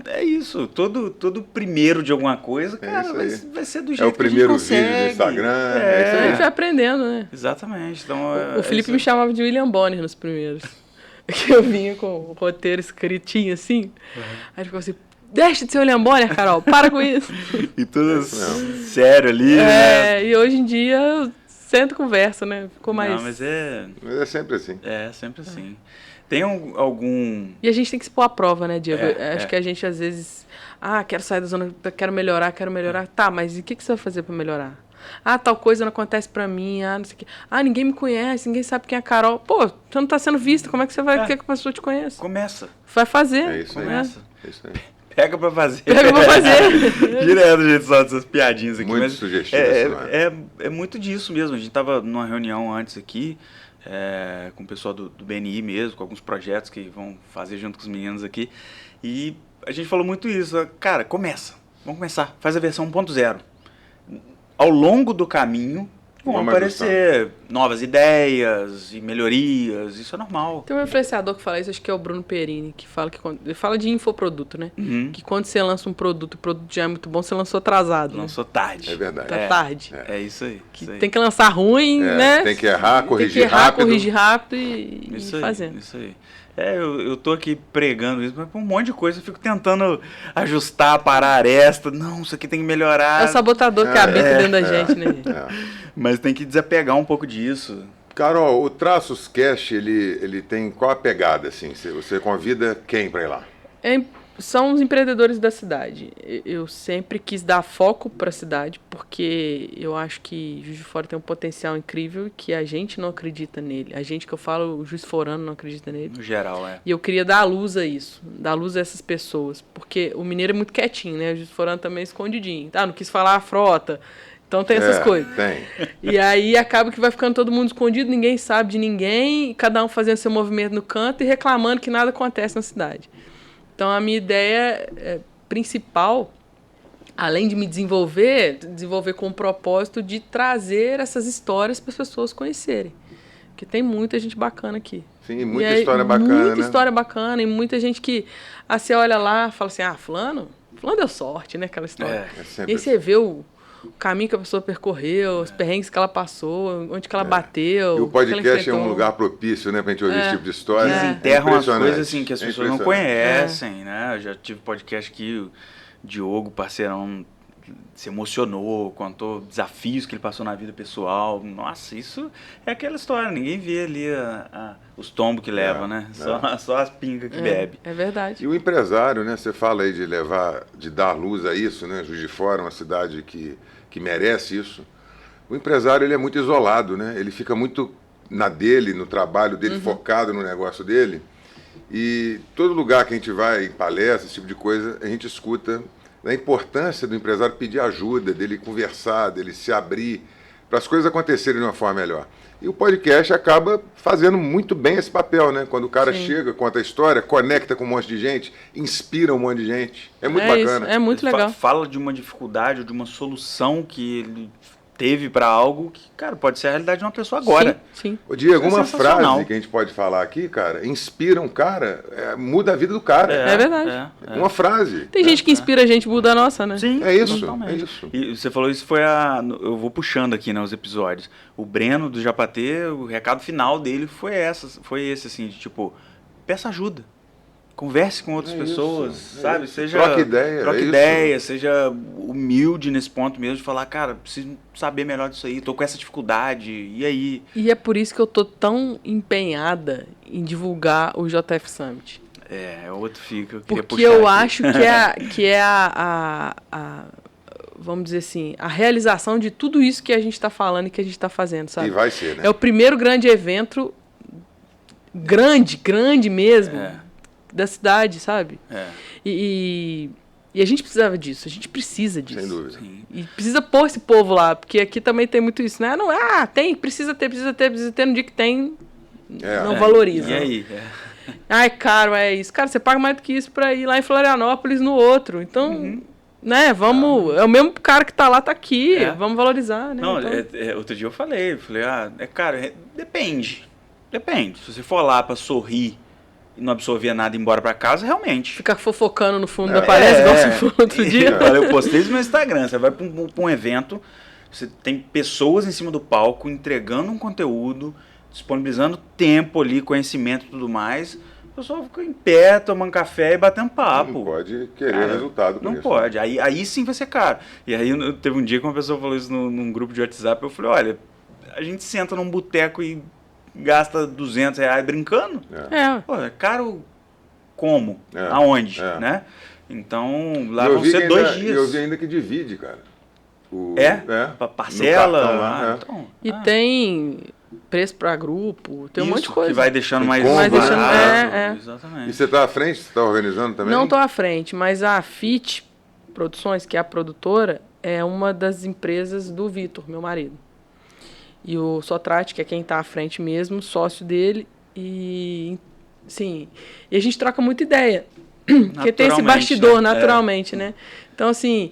É. É isso. Todo primeiro de alguma coisa, cara, isso aí. vai ser do É jeito o primeiro que a gente vídeo consegue. do Instagram, A é isso gente aí. vai aprendendo, né? Exatamente. Então, O Felipe me chamava de William Bonner nos primeiros. Que eu vinha com o roteiro escritinho assim. Aí ele ficou assim, deixa de ser William Bonner, Carol, para com isso. E tudo isso sério ali, né? E hoje em dia eu sento e converso, né? Ficou mais... Não, mas é sempre assim. sempre assim. Tem algum... E a gente tem que se pôr à prova, né, Diego? Acho é. que a gente às vezes... quero sair da zona, quero melhorar. Tá, mas e o que você vai fazer pra melhorar? Tal coisa não acontece pra mim, não sei o quê. Ninguém me conhece, ninguém sabe quem é a Carol. Pô, você não tá sendo vista, como é que você vai querer que a pessoa te conheça? Começa. Vai fazer. É isso aí. Começa. É isso aí. Pega pra fazer. Pega pra fazer. Direto, a gente solta essas piadinhas aqui. Muito mas sugestivo, é muito disso mesmo. A gente tava numa reunião antes aqui, com o pessoal do BNI mesmo, com alguns projetos que vão fazer junto com os meninos aqui. E a gente falou muito isso. Cara, vamos começar. Faz a versão 1.0. Ao longo do caminho vão aparecer novas ideias e melhorias, isso é normal. Tem um influenciador que fala isso, acho que é o Bruno Perini, que fala ele fala de infoproduto, né? Que quando você lança um produto, o produto já é muito bom, você lançou atrasado. Lançou tarde. É verdade. Tá tarde. É isso aí. Tem que lançar ruim, né? Tem que errar, corrigir tem que errar, rápido. corrigir rápido e Isso aí, fazendo. Isso aí. Eu tô aqui pregando isso, mas por um monte de coisa eu fico tentando ajustar, parar a aresta. Não, isso aqui tem que melhorar. É o sabotador que habita dentro da gente, né, gente? Mas tem que desapegar um pouco disso. Carol, o Traços Cash, ele tem qual a pegada, assim? Você convida quem para ir lá? São os empreendedores da cidade. Eu sempre quis dar foco para a cidade, porque eu acho que Juiz de Fora tem um potencial incrível que a gente não acredita nele. A gente que eu falo, o Juiz de Forano não acredita nele. No geral, E eu queria dar luz a isso, dar luz a essas pessoas, porque o mineiro é muito quietinho, né? O Juiz de Forano também é escondidinho. Não quis falar a frota. Então tem essas coisas. Tem. E aí acaba que vai ficando todo mundo escondido, ninguém sabe de ninguém, cada um fazendo seu movimento no canto e reclamando que nada acontece na cidade. Então, a minha ideia principal, além de me desenvolver com o propósito de trazer essas histórias para as pessoas conhecerem. Porque tem muita gente bacana aqui. Sim, muita história bacana, muita história bacana e muita gente que... você olha lá e fala assim, fulano deu sorte, né? Aquela história. E aí você vê o caminho que a pessoa percorreu, os perrengues que ela passou, onde que ela bateu. E o podcast é um lugar propício, né, pra gente ouvir esse tipo de história. Desenterram as coisas assim que as pessoas não conhecem, É. né? Eu já tive podcast que o Diogo, parceirão, se emocionou, contou desafios que ele passou na vida pessoal. Nossa, isso é aquela história, ninguém vê ali os tombos que leva, né? Só as pingas que bebe. É verdade. E o empresário, né? Você fala aí de dar luz a isso, né? Juiz de Fora é uma cidade que merece isso. O empresário, ele é muito isolado, né? Ele fica muito na dele, no trabalho dele, focado no negócio dele. E todo lugar que a gente vai, em palestra, esse tipo de coisa, a gente escuta da importância do empresário pedir ajuda, dele conversar, dele se abrir, para as coisas acontecerem de uma forma melhor. E o podcast acaba fazendo muito bem esse papel, né? Quando o cara chega, conta a história, conecta com um monte de gente, inspira um monte de gente. É muito bacana. Isso, é muito legal. Fala de uma dificuldade ou de uma solução que ele teve para algo que, cara, pode ser a realidade de uma pessoa agora. Sim. Ô, Diego, uma sensacional. frase que a gente pode falar aqui, cara, inspira um cara, muda a vida do cara. É verdade. Uma frase. Tem gente que inspira a gente, muda a nossa, né? Sim, É isso, totalmente. é isso. E você falou isso, eu vou puxando aqui, né, os episódios. O Breno do Japatê, o recado final dele foi esse, assim, de tipo, peça ajuda. Converse com outras pessoas, sabe? Seja, troque ideia, seja humilde nesse ponto mesmo, de falar, cara, preciso saber melhor disso aí, tô com essa dificuldade, e aí? E é por isso que eu tô tão empenhada em divulgar o JF Summit. Outro fica. Porque eu acho que é vamos dizer assim, a realização de tudo isso que a gente está falando e que a gente está fazendo, sabe? E vai ser, né? É o primeiro grande evento, grande mesmo, da cidade, sabe? E E a gente precisava disso, a gente precisa disso. Sem dúvida. E precisa pôr esse povo lá, porque aqui também tem muito isso, né? Não, precisa ter, no dia que tem, não valoriza. E aí? É caro, é isso. Cara, você paga mais do que isso pra ir lá em Florianópolis no outro. Então, né, vamos... É o mesmo cara que tá lá, tá aqui. Vamos valorizar, né? Não, então... outro dia eu falei, cara, depende. Depende. Se você for lá pra sorrir e não absorver nada e ir embora pra casa, realmente. Ficar fofocando no fundo da parede, igual você falou outro dia. Eu postei isso no Instagram. Você vai pra um evento, você tem pessoas em cima do palco entregando um conteúdo, disponibilizando tempo ali, conhecimento e tudo mais. O pessoal fica em pé, tomando café e batendo papo. Não pode querer resultado com não isso. Não pode. Aí sim vai ser caro. E aí teve um dia que uma pessoa falou isso num grupo de WhatsApp. Eu falei, olha, a gente senta num boteco e gasta R$200 brincando. Pô, é caro como? Aonde? Né? Então, lá vão ser 2 dias. Eu vi ainda que divide, cara. Parcela. E tem preço para grupo, tem um monte de coisa. Que vai deixando mais barato. Exatamente. E você está à frente? Você está organizando também? Não estou à frente, mas a FIT Produções, que é a produtora, é uma das empresas do Vitor, meu marido. E o Sotrate, que é quem está à frente mesmo, sócio dele. E, sim, e a gente troca muita ideia. Porque tem esse bastidor, naturalmente, né? Então, assim,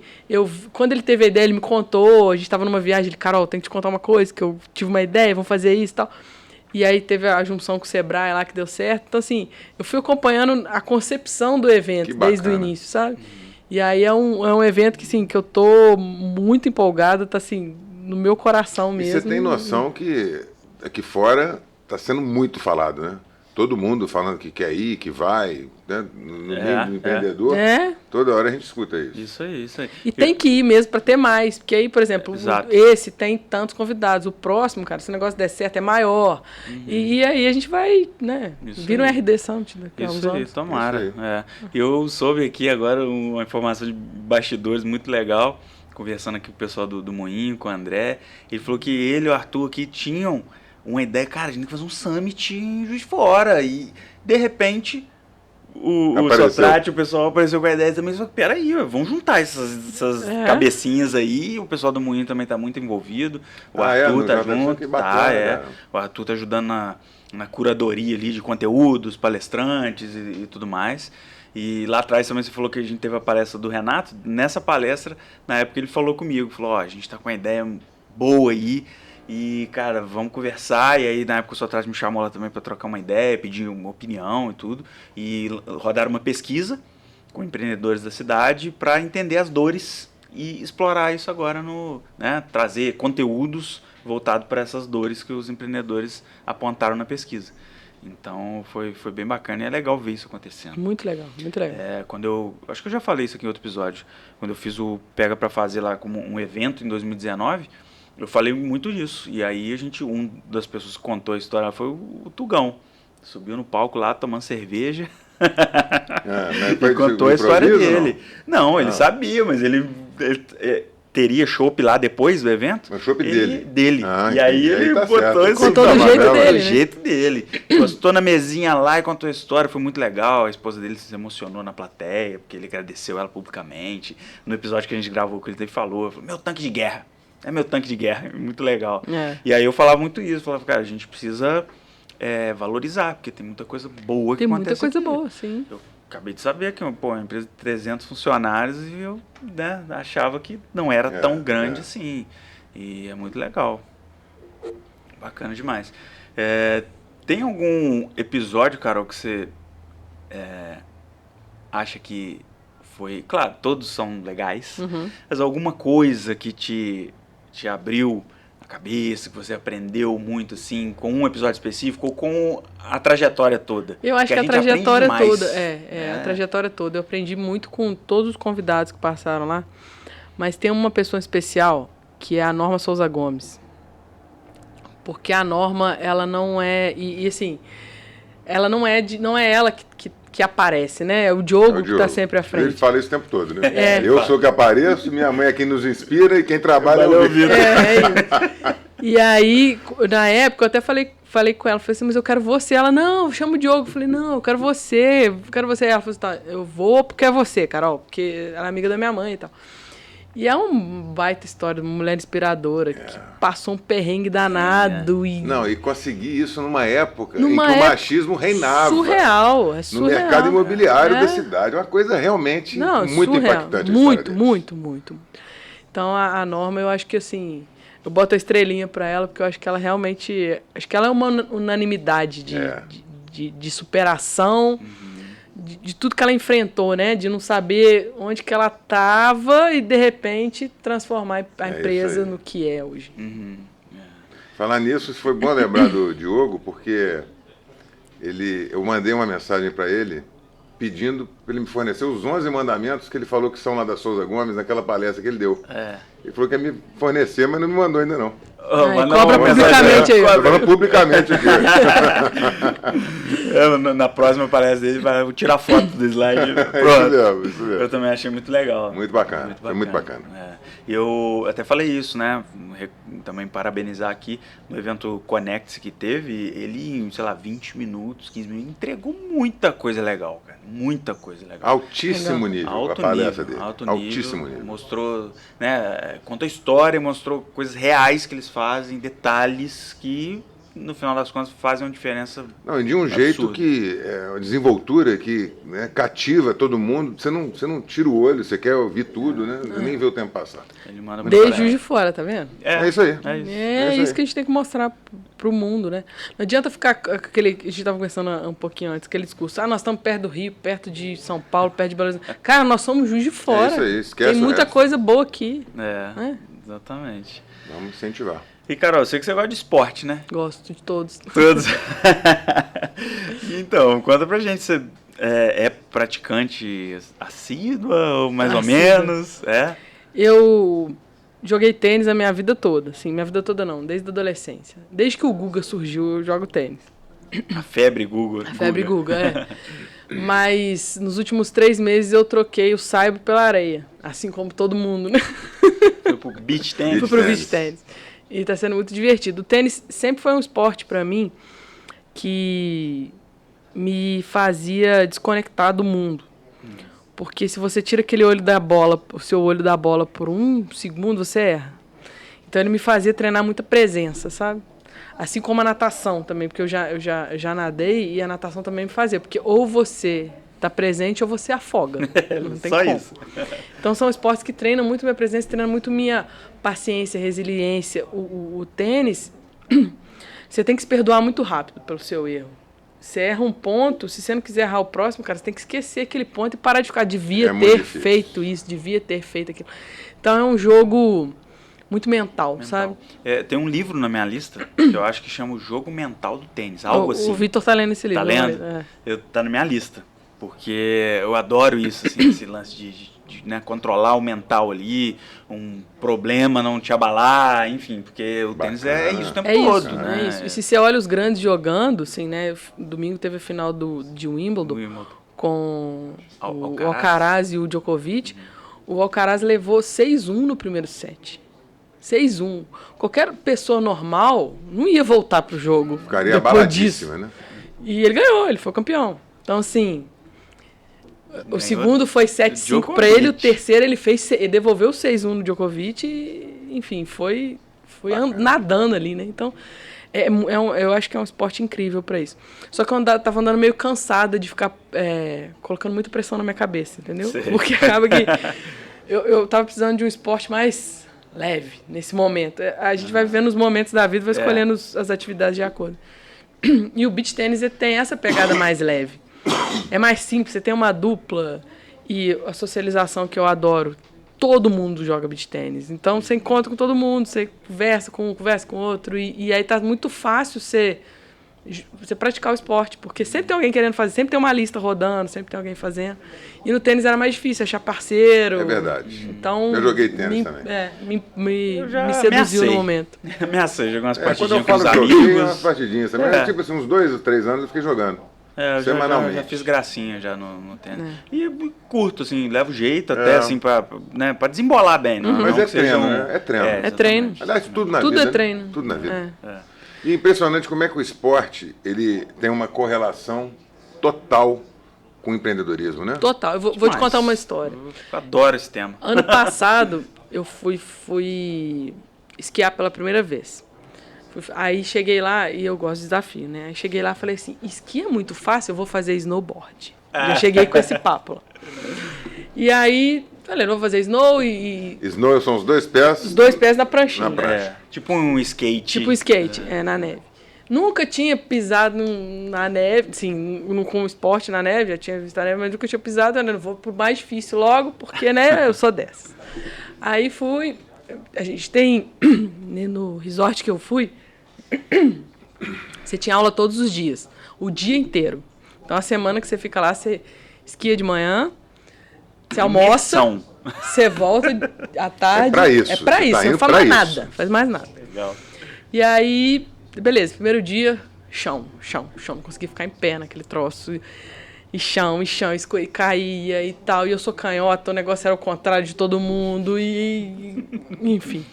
quando ele teve a ideia, ele me contou, a gente estava numa viagem, ele, Carol, tenho que te contar uma coisa, que eu tive uma ideia, vamos fazer isso e tal. E aí teve a junção com o Sebrae lá, que deu certo. Então, assim, eu fui acompanhando a concepção do evento desde o início, sabe? E aí é um evento que, assim, que eu tô muito empolgada, tá, assim, no meu coração mesmo. E você tem noção que aqui fora tá sendo muito falado, né? Todo mundo falando que quer ir, que vai, né? No meio do empreendedor, toda hora a gente escuta isso. Isso aí. E tem que ir mesmo para ter mais, porque aí, por exemplo, esse tem tantos convidados, o próximo, cara, se o negócio der certo é maior. E aí a gente vai, né, vira um RD Summit daqui a uns anos. Tomara. Isso aí. Eu soube aqui agora uma informação de bastidores muito legal, conversando aqui com o pessoal do Moinho, com o André, ele falou que ele e o Arthur aqui tinham uma ideia, cara, a gente tem que fazer um summit em Juiz de Fora. E, de repente, o Sotrate, o pessoal apareceu com a ideia também. Só que, peraí, vamos juntar essas cabecinhas aí. O pessoal do Moinho também está muito envolvido. O Arthur tá junto. O Arthur tá ajudando na curadoria ali de conteúdos, palestrantes e tudo mais. E lá atrás também você falou que a gente teve a palestra do Renato. Nessa palestra, na época, ele falou comigo. Falou, a gente tá com uma ideia boa aí. E, cara, vamos conversar. E aí, na época, o Sotrate me chamou lá também para trocar uma ideia, pedir uma opinião e tudo. E rodaram uma pesquisa com empreendedores da cidade para entender as dores e explorar isso agora, trazer conteúdos voltados para essas dores que os empreendedores apontaram na pesquisa. Então, foi bem bacana e é legal ver isso acontecendo. Muito legal, muito legal. Acho que eu já falei isso aqui em outro episódio. Quando eu fiz o Pega para Fazer lá como um evento em 2019... Eu falei muito disso. E aí uma das pessoas que contou a história foi o Tugão. Subiu no palco lá tomando cerveja. E contou a história dele. Não, ele sabia, mas ele teria chopp lá depois do evento. O chopp dele. E aí ele botou esse contou do jeito dele. Postou na mesinha lá e contou a história. Foi muito legal. A esposa dele se emocionou na plateia, porque ele agradeceu ela publicamente. No episódio que a gente gravou, que ele falou, meu tanque de guerra. É meu tanque de guerra, muito legal. E aí eu falava muito isso, falava, cara, a gente precisa valorizar, porque tem muita coisa boa que acontece. Tem muita coisa boa, sim. Eu acabei de saber que uma empresa de 300 funcionários e eu achava que não era tão grande assim. E é muito legal. Bacana demais. Tem algum episódio, Carol, que você acha que foi... Claro, todos são legais, mas alguma coisa que te abriu a cabeça, que você aprendeu muito, assim, com um episódio específico ou com a trajetória toda? Eu acho que a trajetória toda, a trajetória toda. Eu aprendi muito com todos os convidados que passaram lá, mas tem uma pessoa especial, que é a Norma Souza Gomes. Porque a Norma, ela não é... E assim, ela não é ela que aparece, né? É o Diogo que está sempre à frente. Ele fala isso o tempo todo, né? Eu sou que apareço, minha mãe é quem nos inspira e quem trabalha é o isso. E aí, na época, eu até falei falei com ela, falei assim, mas eu quero você. Ela, não, chama o Diogo. Eu falei, não, eu quero você. Ela falou assim, tá, eu vou porque é você, Carol, porque ela é amiga da minha mãe e tal. E é uma baita história, uma mulher inspiradora, que passou um perrengue danado. E Não, e conseguir isso numa época Numa em que o época machismo reinava. surreal, é No surreal. mercado imobiliário É. da cidade. Uma coisa realmente Não, muito surreal. impactante. a Muito, história deles. muito, muito. Então a Norma, eu acho que assim, eu boto a estrelinha pra ela, porque eu acho que ela realmente. Acho que ela é uma unanimidade de superação, de tudo que ela enfrentou, né? De não saber onde que ela tava e de repente transformar a isso empresa aí. no que é hoje. Falar nisso, foi bom lembrar do Diogo, porque eu mandei uma mensagem para ele pedindo para ele me fornecer os 11 mandamentos que ele falou que são lá da Souza Gomes, naquela palestra que ele deu. Ele falou que ia me fornecer, mas não me mandou ainda não. Cobra publicamente aí. Tô falando publicamente aqui. Na próxima palestra dele, vai tirar foto do slide. Pronto. Isso mesmo. Eu também achei muito legal. Muito bacana, foi muito bacana. E eu até falei isso, né? Também parabenizar aqui no evento Connect que teve, ele em, sei lá, 20 minutos, 15 minutos, entregou muita coisa legal, cara. Muita coisa legal. Altíssimo nível a palestra dele. Altíssimo nível. Mostrou, né? Contou a história, mostrou coisas reais que eles fazem, detalhes que no final das contas fazem uma diferença. Não, e de um jeito que uma desenvoltura que, né, cativa todo mundo. Você não tira o olho, você quer ouvir tudo, né? Nem vê o tempo passar. Ele manda muito Desde bem. Juiz de Fora, tá vendo? É isso aí. É isso que a gente tem que mostrar pro mundo, né? Não adianta ficar com aquele. A gente estava conversando um pouquinho antes, aquele discurso. Nós estamos perto do Rio, perto de São Paulo, perto de Belo Horizonte. Cara, nós somos Juiz de Fora. É isso aí, esquece tem o muita resto. coisa boa aqui. Exatamente. Vamos incentivar. E, Carol, eu sei que você gosta de esporte, né? Gosto de todos. Todos. Então, conta pra gente, você é praticante assídua ou mais ou menos? Eu joguei tênis a minha vida toda. Assim, minha vida toda não, desde a adolescência. Desde que o Guga surgiu, eu jogo tênis. A febre Google. A febre Guga, Mas nos últimos 3 meses eu troquei o saibro pela areia. Assim como todo mundo, né? Foi pro beach tennis. Fui pro beach tennis. E tá sendo muito divertido. O tênis sempre foi um esporte pra mim que me fazia desconectar do mundo. Porque se você tira aquele olho da bola, o seu olho da bola por 1 segundo, você erra. Então ele me fazia treinar muita presença, sabe? Assim como a natação também, porque eu já nadei e a natação também me fazia. Porque ou você tá presente ou você afoga. Não tem Só como. isso. Então são esportes que treinam muito minha presença, treinam muito minha paciência, resiliência. O tênis, você tem que se perdoar muito rápido pelo seu erro. Você erra um ponto, se você não quiser errar o próximo, cara, você tem que esquecer aquele ponto e parar de ficar, devia ter feito isso, devia ter feito aquilo. Então é um jogo muito mental. Sabe? Tem um livro na minha lista que eu acho que chama O Jogo Mental do Tênis, algo assim. O Vitor tá lendo esse livro. Tá lendo? Tá na minha lista, porque eu adoro isso, assim, esse lance de né, controlar o mental ali, um problema não te abalar, enfim, porque o tênis é isso o tempo todo, isso, né? É isso. E se você olha os grandes jogando, assim, né? Domingo teve a final de Wimbledon com o Alcaraz e o Djokovic. O Alcaraz levou 6-1 no primeiro set. 6-1. Qualquer pessoa normal não ia voltar pro jogo. Ficaria abaladíssima, né? E ele ganhou, ele foi campeão. Então, assim, o segundo foi 7-5 para ele, o terceiro ele devolveu 6-1 no Djokovic e, enfim, foi nadando ali, né? Então, eu acho que é um esporte incrível para isso. Só que eu tava andando meio cansada de ficar colocando muita pressão na minha cabeça, entendeu? Sei. Porque acaba que eu tava precisando de um esporte mais leve nesse momento. A gente vai vivendo os momentos da vida, vai escolhendo as atividades de acordo. E o beach tênis tem essa pegada mais leve. É mais simples, você tem uma dupla e a socialização que eu adoro. Todo mundo joga beach tênis. Então você encontra com todo mundo, você conversa com o outro e aí tá muito fácil você praticar o esporte, porque sempre tem alguém querendo fazer, sempre tem uma lista rodando, sempre tem alguém fazendo. E no tênis era mais difícil achar parceiro. É verdade. Então, eu joguei tênis também. Me seduziu no momento. Ameacei, joguei umas partidinhas com os amigos. Eu joguei umas amigos. partidinhas também. Tipo assim, uns 2 ou 3 anos eu fiquei jogando. Eu semanalmente. já fiz gracinha já no tênis. E curto, assim, levo jeito até, assim, pra desembolar bem. Não, mas não é treino, né? É treino. É treino. Aliás, tudo na Tudo vida. é treino. Tudo na vida. E é impressionante como é que o esporte ele tem uma correlação total com o empreendedorismo, né? Total. Eu vou te contar uma história. Eu adoro esse tema. Ano passado, eu fui esquiar pela primeira vez. Aí cheguei lá, e eu gosto de desafio, né? Aí cheguei lá e falei assim, esqui é muito fácil, eu vou fazer snowboard. Já cheguei com esse papo lá. E aí, falei, não vou fazer snow e... Snow são os dois pés? Os dois pés na pranchinha. Na prancha. É, tipo um skate. Tipo um skate, na neve. Nunca tinha pisado na neve, assim, com esporte na neve, já tinha visto a neve, mas nunca tinha pisado, né? Não vou pro mais difícil logo, porque, né, eu sou dessa. Aí fui, a gente tem, no resort que eu fui, você tinha aula todos os dias, o dia inteiro. Então, a semana que você fica lá, você esquia de manhã, você almoça, você volta à tarde. É pra isso. É pra isso, não faz mais nada, faz mais nada. Legal. E aí, beleza, primeiro dia, chão, não consegui ficar em pé naquele troço. E chão, e caía e tal. E eu sou canhota, o negócio era o contrário de todo mundo, enfim.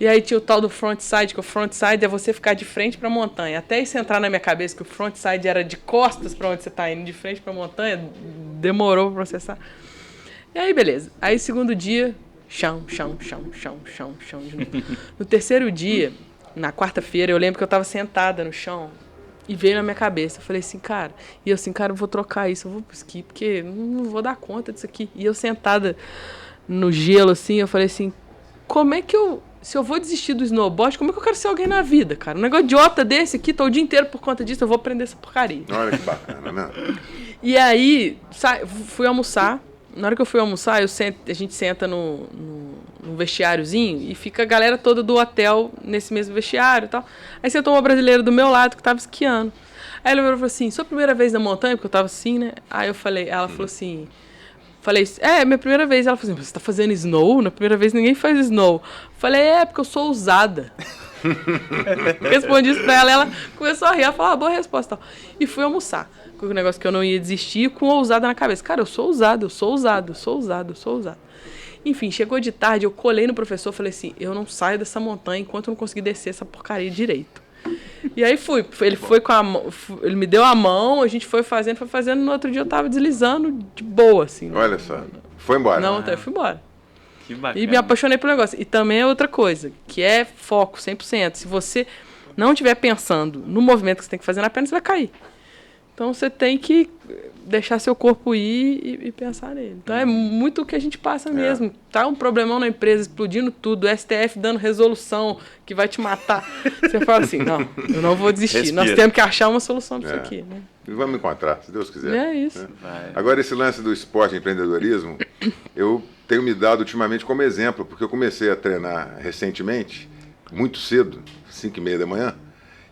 E aí tinha o tal do frontside, que o frontside é você ficar de frente pra montanha. Até isso entrar na minha cabeça que o frontside era de costas pra onde você tá indo, de frente pra montanha, demorou pra processar. E aí, beleza. Aí, segundo dia, chão de novo. No terceiro dia, na quarta-feira, eu lembro que eu tava sentada no chão e veio na minha cabeça. Eu falei assim, cara... E eu assim, cara, eu vou trocar isso, eu vou pro esqui, porque não vou dar conta disso aqui. E eu sentada no gelo, assim, eu falei assim, como é que eu... Se eu vou desistir do snowboard, como é que eu quero ser alguém na vida, cara? Um negócio idiota desse aqui, tô o dia inteiro por conta disso, eu vou aprender essa porcaria. Olha que bacana, né? E aí, fui almoçar. Na hora que eu fui almoçar, a gente senta no vestiáriozinho e fica a galera toda do hotel nesse mesmo vestiário e tal. Aí sentou uma brasileira do meu lado que tava esquiando. Aí ela falou assim, sua primeira vez na montanha? Porque eu tava assim, né? Aí eu falei, ela falou assim... Falei, minha primeira vez. Ela falou assim, você tá fazendo snow? Na primeira vez ninguém faz snow. Falei, porque eu sou ousada. Respondi isso pra ela, ela começou a rir, ela falou, boa resposta. E fui almoçar. Com o negócio que eu não ia desistir, com ousada na cabeça. Cara, eu sou ousado. Enfim, chegou de tarde, eu colei no professor, falei assim, eu não saio dessa montanha enquanto eu não conseguir descer essa porcaria direito. E aí fui, ele foi com a mão, ele me deu a mão, a gente foi fazendo, no outro dia eu tava deslizando de boa, assim. Olha só, foi embora. Não, até fui embora. Que bacana. E me apaixonei pelo negócio. E também é outra coisa, que é foco, 100%. Se você não estiver pensando no movimento que você tem que fazer na perna, você vai cair. Então você tem que deixar seu corpo ir e pensar nele. Então é muito o que a gente passa mesmo. Tá um problemão na empresa, explodindo tudo, o STF dando resolução que vai te matar. Você fala assim, não, eu não vou desistir. Respira. Nós temos que achar uma solução para isso aqui. Né? E vamos encontrar, se Deus quiser. É isso. Né? Agora, esse lance do esporte e empreendedorismo, eu tenho me dado ultimamente como exemplo, porque eu comecei a treinar recentemente, muito cedo, 5h30 da manhã,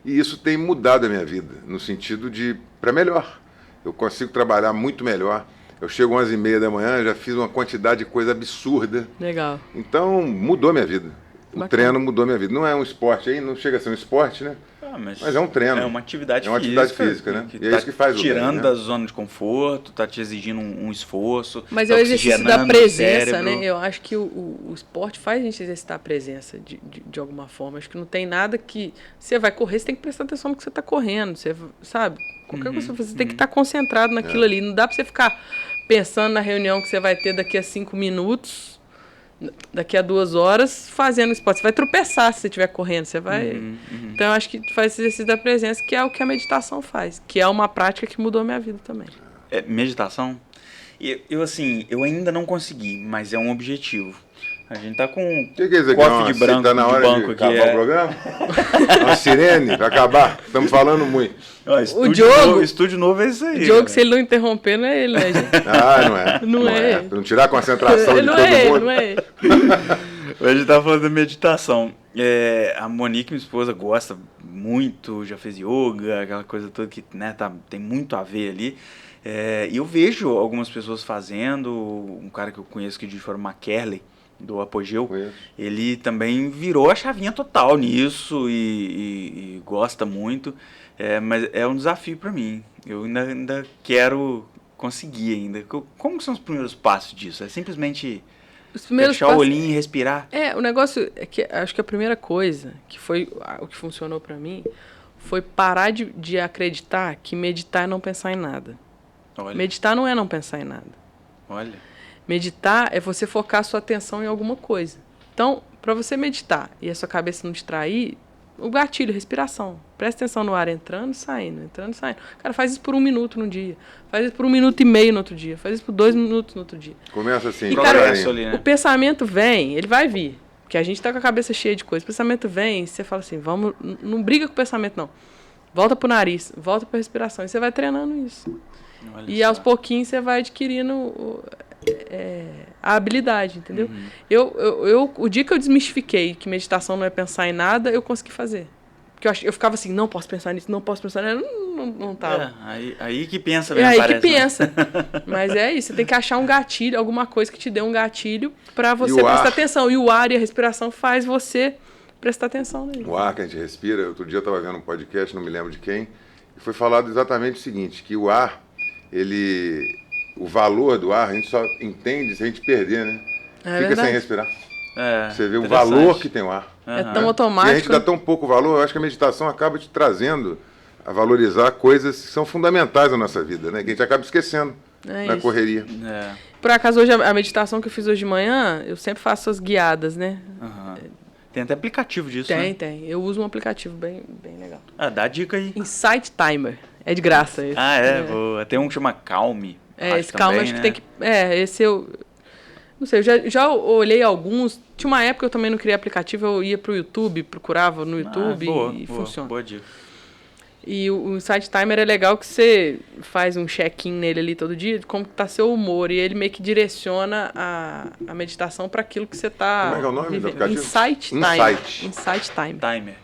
e isso tem mudado a minha vida, no sentido de, para melhor. Eu consigo trabalhar muito melhor. Eu chego 11h30 da manhã, já fiz uma quantidade de coisa absurda. Legal. Então, mudou minha vida. Bacana. O treino mudou minha vida. Não é um esporte aí, não chega a ser um esporte, né? Mas é um treino. É uma atividade física. É uma atividade física, né? Que E é tá isso que faz o bem, tirando né? da zona de conforto, tá te exigindo um esforço. Mas tá é o exercício da oxigenando o presença, cérebro. né? Eu acho que o esporte faz a gente exercitar a presença de alguma forma. Acho que não tem nada que... Você vai correr, você tem que prestar atenção no que você está correndo. Você, sabe? Qualquer coisa você tem que estar concentrado naquilo ali. Não dá para você ficar pensando na reunião que você vai ter daqui a 5 minutos, daqui a 2 horas, fazendo esporte. Você vai tropeçar se você estiver correndo. Você vai... Então, eu acho que faz esse exercício da presença, que é o que a meditação faz. Que é uma prática que mudou a minha vida também. É, meditação? Eu ainda não consegui, mas é um objetivo. A gente tá com O que é isso aqui? cofre de branco Tá na hora de banco de aqui. acabar o programa? Uma sirene, vai acabar. Estamos falando muito. Ó, estúdio novo é isso aí. O Diogo, galera. se ele não interromper, não é ele, né, gente? Ah, não é. Não é. Pra não tirar a concentração de Não todo é ele, mundo. não é ele. A gente tá falando da meditação. A Monique, minha esposa, gosta muito, já fez yoga, aquela coisa toda que, né, tem muito a ver ali. E eu vejo algumas pessoas fazendo, um cara que eu conheço que de forma McKerley, do Apogeu, ele também virou a chavinha total nisso e gosta muito, mas é um desafio para mim. Eu ainda quero conseguir ainda. Como que são os primeiros passos disso? É simplesmente Os primeiros fechar passos, o olhinho e respirar? o negócio é que acho que a primeira coisa, que foi o que funcionou pra mim, foi parar de acreditar que meditar é não pensar em nada. Olha, Meditar não é não pensar em nada. olha. Meditar é você focar a sua atenção em alguma coisa. Então, para você meditar e a sua cabeça não distrair, o gatilho, respiração. Presta atenção no ar entrando e saindo, entrando e saindo. Cara, faz isso por 1 minuto no dia. Faz isso por 1,5 minutos no outro dia. Faz isso por 2 minutos no outro dia. Começa assim, E, cara, devagarinho. ali, né? O pensamento vem, ele vai vir. Porque a gente tá com a cabeça cheia de coisa. O pensamento vem e você fala assim, vamos, não briga com o pensamento, não. Volta pro nariz, volta pra respiração. E você vai treinando isso. Olha E só. aos pouquinhos você vai adquirindo a habilidade, entendeu? O dia que eu desmistifiquei que meditação não é pensar em nada, eu consegui fazer. Porque eu ficava assim, não posso pensar nisso, não posso pensar nisso. Não tava. Aí que pensa É mesmo, aí parece, que né? pensa. Mas é isso, você tem que achar um gatilho, alguma coisa que te dê um gatilho pra você E o prestar ar? atenção. E o ar e a respiração faz você prestar atenção nele. O ar que a gente respira, outro dia eu estava vendo um podcast, não me lembro de quem, e foi falado exatamente o seguinte, que o ar, o valor do ar, a gente só entende se a gente perder, né? Fica verdade. sem respirar. É, Você vê o interessante. valor que tem o ar. É Aham. tão E a gente automático. dá tão pouco valor, eu acho que a meditação acaba te trazendo a valorizar coisas que são fundamentais na nossa vida, né? Que a gente acaba esquecendo É na isso. correria. É, Por acaso, hoje, a meditação que eu fiz hoje de manhã, eu sempre faço as guiadas, né? aham. Tem até aplicativo disso, Tem, né? tem. Eu uso um aplicativo bem legal. Ah, dá a dica aí. Insight Timer. É de graça esse. Ah, boa. Tem um que chama Calme. Esse calma, também, acho né? que tem que... esse eu... Não sei, eu já olhei alguns. Tinha uma época que eu também não queria aplicativo, eu ia pro YouTube, procurava no YouTube boa, e boa, funciona. Boa dica. E o Insight Timer é legal que você faz um check-in nele ali todo dia, de como tá seu humor, e ele meio que direciona a meditação para aquilo que você tá Como é que é o nome do vivendo. aplicativo? Insight Timer. Insight. Insight Timer. Timer.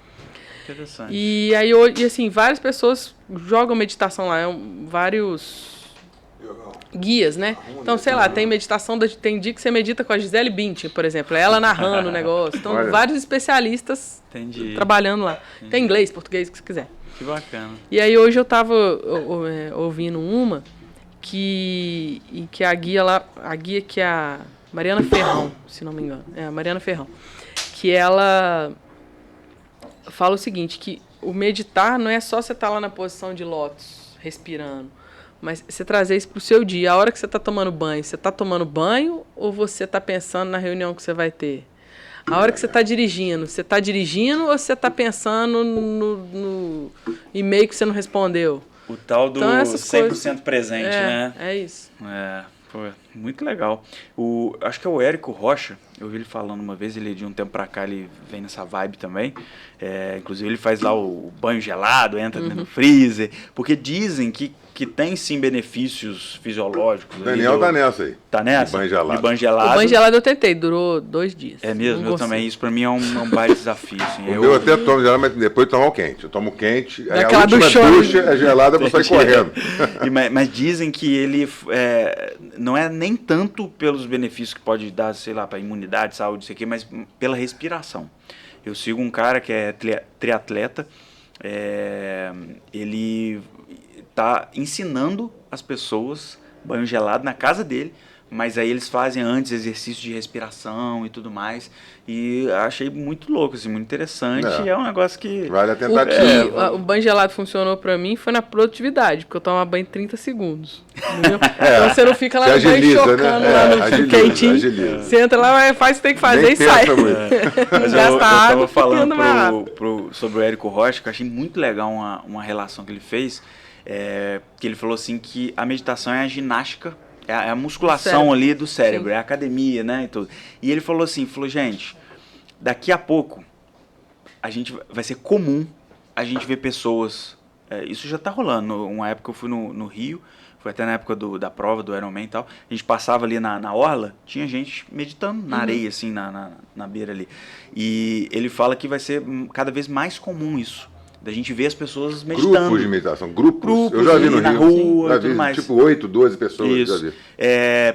Interessante. E aí, assim, várias pessoas jogam meditação lá, vários guias, né? Então, sei lá, tem meditação, tem dia que você medita com a Gisele Bündchen, por exemplo, ela narrando o negócio. Então, Olha. vários especialistas Entendi. trabalhando lá. Tem inglês, português, o que você quiser. Que bacana. E aí hoje eu tava ouvindo uma que a guia que é a Mariana Ferrão, se não me engano. É a Mariana Ferrão. Que ela fala o seguinte, que o meditar não é só você estar lá na posição de lótus, respirando, mas você trazer isso pro seu dia. A hora que você tá tomando banho, você tá tomando banho ou você tá pensando na reunião que você vai ter? A hora que você está dirigindo, ou você está pensando no e-mail que você não respondeu? O tal do Então, essas 100% coisas- presente, né? É isso. Pô, muito legal. Acho que é o Érico Rocha, eu ouvi ele falando uma vez, ele de um tempo pra cá ele vem nessa vibe também. Inclusive ele faz lá o banho gelado, entra dentro do freezer, porque dizem que tem sim benefícios fisiológicos. O Daniel tá nessa aí. Tá nessa? De banho gelado. De banho O gelado. banho gelado eu tentei, durou 2 dias. É mesmo, Não eu consigo. também. Isso pra mim é um baita desafio. Assim. O meu até tomo gelado, mas depois de tomar o quente. Eu tomo quente, aí a Daquela última duchona. ducha é gelada pra sair correndo. Mas dizem que ele não é nem tanto pelos benefícios que pode dar, sei lá, para imunidade, saúde, isso aqui, mas pela respiração. Eu sigo um cara que é triatleta, ele tá ensinando as pessoas banho gelado na casa dele, mas aí eles fazem antes exercício de respiração e tudo mais, e achei muito louco, assim, muito interessante, e é um negócio que... Vale a O tentativa. o banho gelado funcionou pra mim foi na produtividade, porque eu tomo banho em 30 segundos. Entendeu? Então você não fica lá Você no banho agiliza, chocando né? lá no Agiliza, quentinho. agiliza. Você entra lá, faz o que tem que fazer Nem e sai. pensa muito. Mas Gasta eu água, tava falando anda mais rápido. sobre o Érico Rocha, que eu achei muito legal uma relação que ele fez, que ele falou assim que a meditação é a ginástica, é a musculação Cérebro. ali do cérebro, Sim. é a academia, né, e tudo. E ele falou assim, gente, daqui a pouco vai ser comum a gente ver pessoas, isso já tá rolando, uma época eu fui no Rio, foi até na época da prova do Ironman e tal, a gente passava ali na orla, tinha gente meditando na areia, assim, na beira ali. E ele fala que vai ser cada vez mais comum isso, da gente ver as pessoas meditando. Grupos de meditação, grupos. Eu Grupos já vi no na Rio. rua Já e tudo vi, mais. tipo 8, 12 pessoas. Isso. Já vi.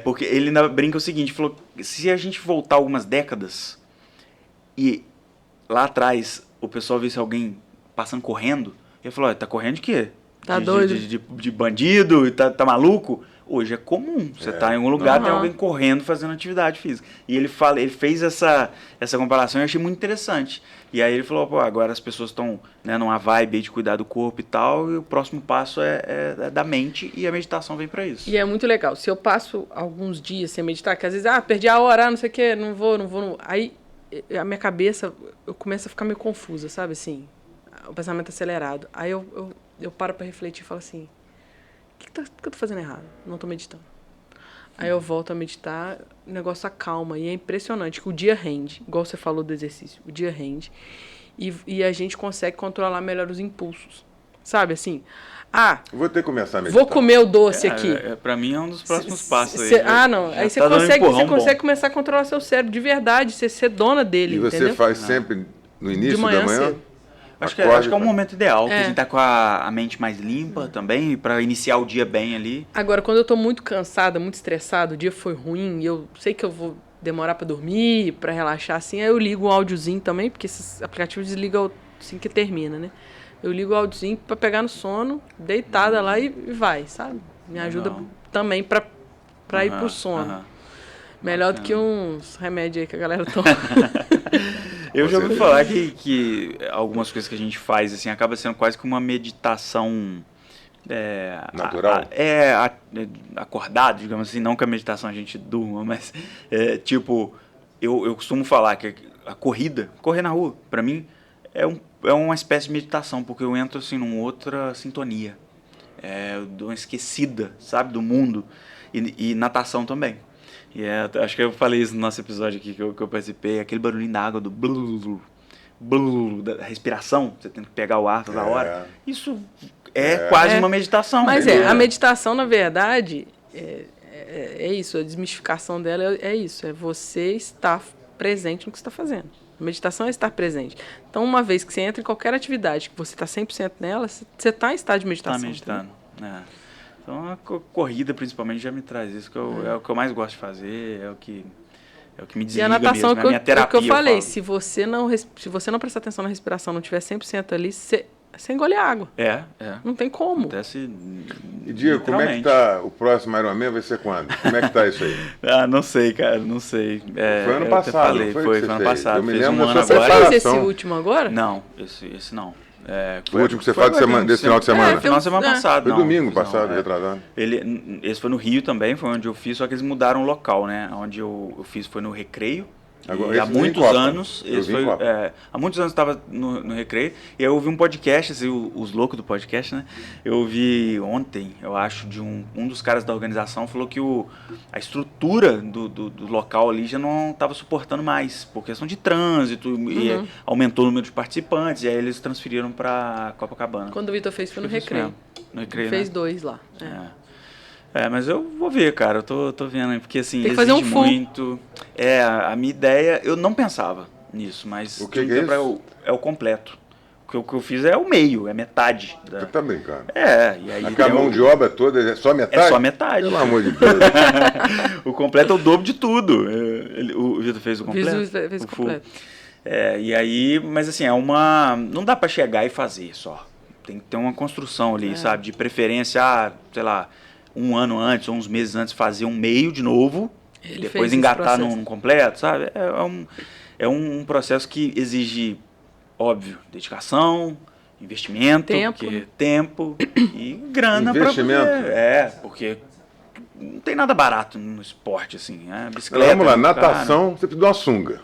Porque ele ainda brinca o seguinte, falou, se a gente voltar algumas décadas e lá atrás o pessoal visse alguém passando correndo, ele falou, tá correndo de quê? Tá doido. De bandido, tá maluco? hoje é comum. Você tá em algum lugar, tem alguém correndo, fazendo atividade física. E ele fez essa comparação e eu achei muito interessante. E aí ele falou, pô, agora as pessoas estão, né, numa vibe aí de cuidar do corpo e tal, e o próximo passo é da mente, e a meditação vem para isso. E é muito legal. Se eu passo alguns dias sem meditar, que às vezes, perdi a hora, não sei o quê, não vou. Aí a minha cabeça, eu começo a ficar meio confusa, sabe, assim, o pensamento acelerado. Aí eu paro para refletir e falo assim, o que eu tô fazendo errado? Não tô meditando. Aí eu volto a meditar, o negócio acalma. E é impressionante que o dia rende, igual você falou do exercício, o dia rende. E a gente consegue controlar melhor os impulsos. Sabe, assim, vou ter que começar a meditar. Vou comer o doce aqui. Pra mim é um dos próximos passos aí. Não. Aí você tá consegue começar a controlar seu cérebro de verdade, ser dona dele, E você entendeu? faz sempre no início De manhã da manhã? cedo. Acho que é um momento ideal, que a gente tá com a mente mais limpa também, para iniciar o dia bem ali. Agora, quando eu tô muito cansada, muito estressada, o dia foi ruim, e eu sei que eu vou demorar pra dormir, pra relaxar assim, aí eu ligo um áudiozinho também, porque esses aplicativos desligam assim que termina, né? Eu ligo o áudiozinho pra pegar no sono, deitada lá e vai, sabe? Me ajuda também pra ir pro sono. Melhor do que uns remédios aí que a galera toma. Eu já ouvi falar que algumas coisas que a gente faz assim acaba sendo quase que uma meditação natural? Acordado, digamos assim, não que a meditação a gente durma, mas tipo, eu costumo falar que correr na rua, pra mim, é uma espécie de meditação, porque eu entro assim numa outra sintonia. Eu dou uma esquecida, sabe, do mundo. E natação também. E acho que eu falei isso no nosso episódio aqui que eu participei, aquele barulhinho da água, do blu, da respiração, você tem que pegar o ar toda hora. Isso quase uma meditação. Mas a meditação, na verdade, é isso, a desmistificação dela é isso, é você estar presente no que você está fazendo. A meditação é estar presente. Então, uma vez que você entra em qualquer atividade que você está 100% nela, você está em estado de meditação. Está meditando, Então, a corrida, principalmente, já me traz isso, que é o que eu mais gosto de fazer, é o que me desliga. E a natação mesmo, é a minha terapia, é o que eu falei, se você não prestar atenção na respiração, não tiver 100% ali, você engole a água. Não tem como. Acontece. E Diego, como é que tá o próximo Ironman? Vai ser quando? Como é que tá isso aí? Não sei, cara, não sei. Foi ano passado, foi ano passado. Eu me lembro da Você agora. fez esse último agora? Não, esse não. O último que você faz desse final de semana? Final de semana passado. Foi domingo passado, retrasado. Esse foi no Rio também, foi onde eu fiz, só que eles mudaram o local, né? Onde eu fiz foi no Recreio. Agora, há muitos anos, há muitos anos eu estava no Recreio, e aí eu ouvi um podcast, assim, os loucos do podcast, né? Eu ouvi ontem, eu acho, de um dos caras da organização, falou que a estrutura do local ali já não estava suportando mais, por questão de trânsito, e aumentou o número de participantes, e aí eles transferiram para Copacabana. Quando o Vitor fez foi no Recreio. No Recreio, fez né? 2 lá. Mas eu vou ver, cara, eu tô vendo aí, porque assim, tem que fazer um full. muito. A minha ideia, eu não pensava nisso, mas o que é isso? É o completo. O que eu fiz é o meio, é metade. Você tá brincando. E aí a mão de obra toda é só metade? É só metade. Pelo amor de Deus. O completo é o dobro de tudo. O Vitor fez o completo? Fez o completo. E aí, mas assim, não dá pra chegar e fazer só. Tem que ter uma construção ali, sabe? De preferência, sei lá, um ano antes ou uns meses antes fazer um meio de novo, e depois engatar num completo, sabe? É um processo que exige, óbvio, dedicação, investimento, tempo e grana para poder. Porque não tem nada barato no esporte, assim. Bicicleta. Vamos lá, natação, você precisa de uma sunga.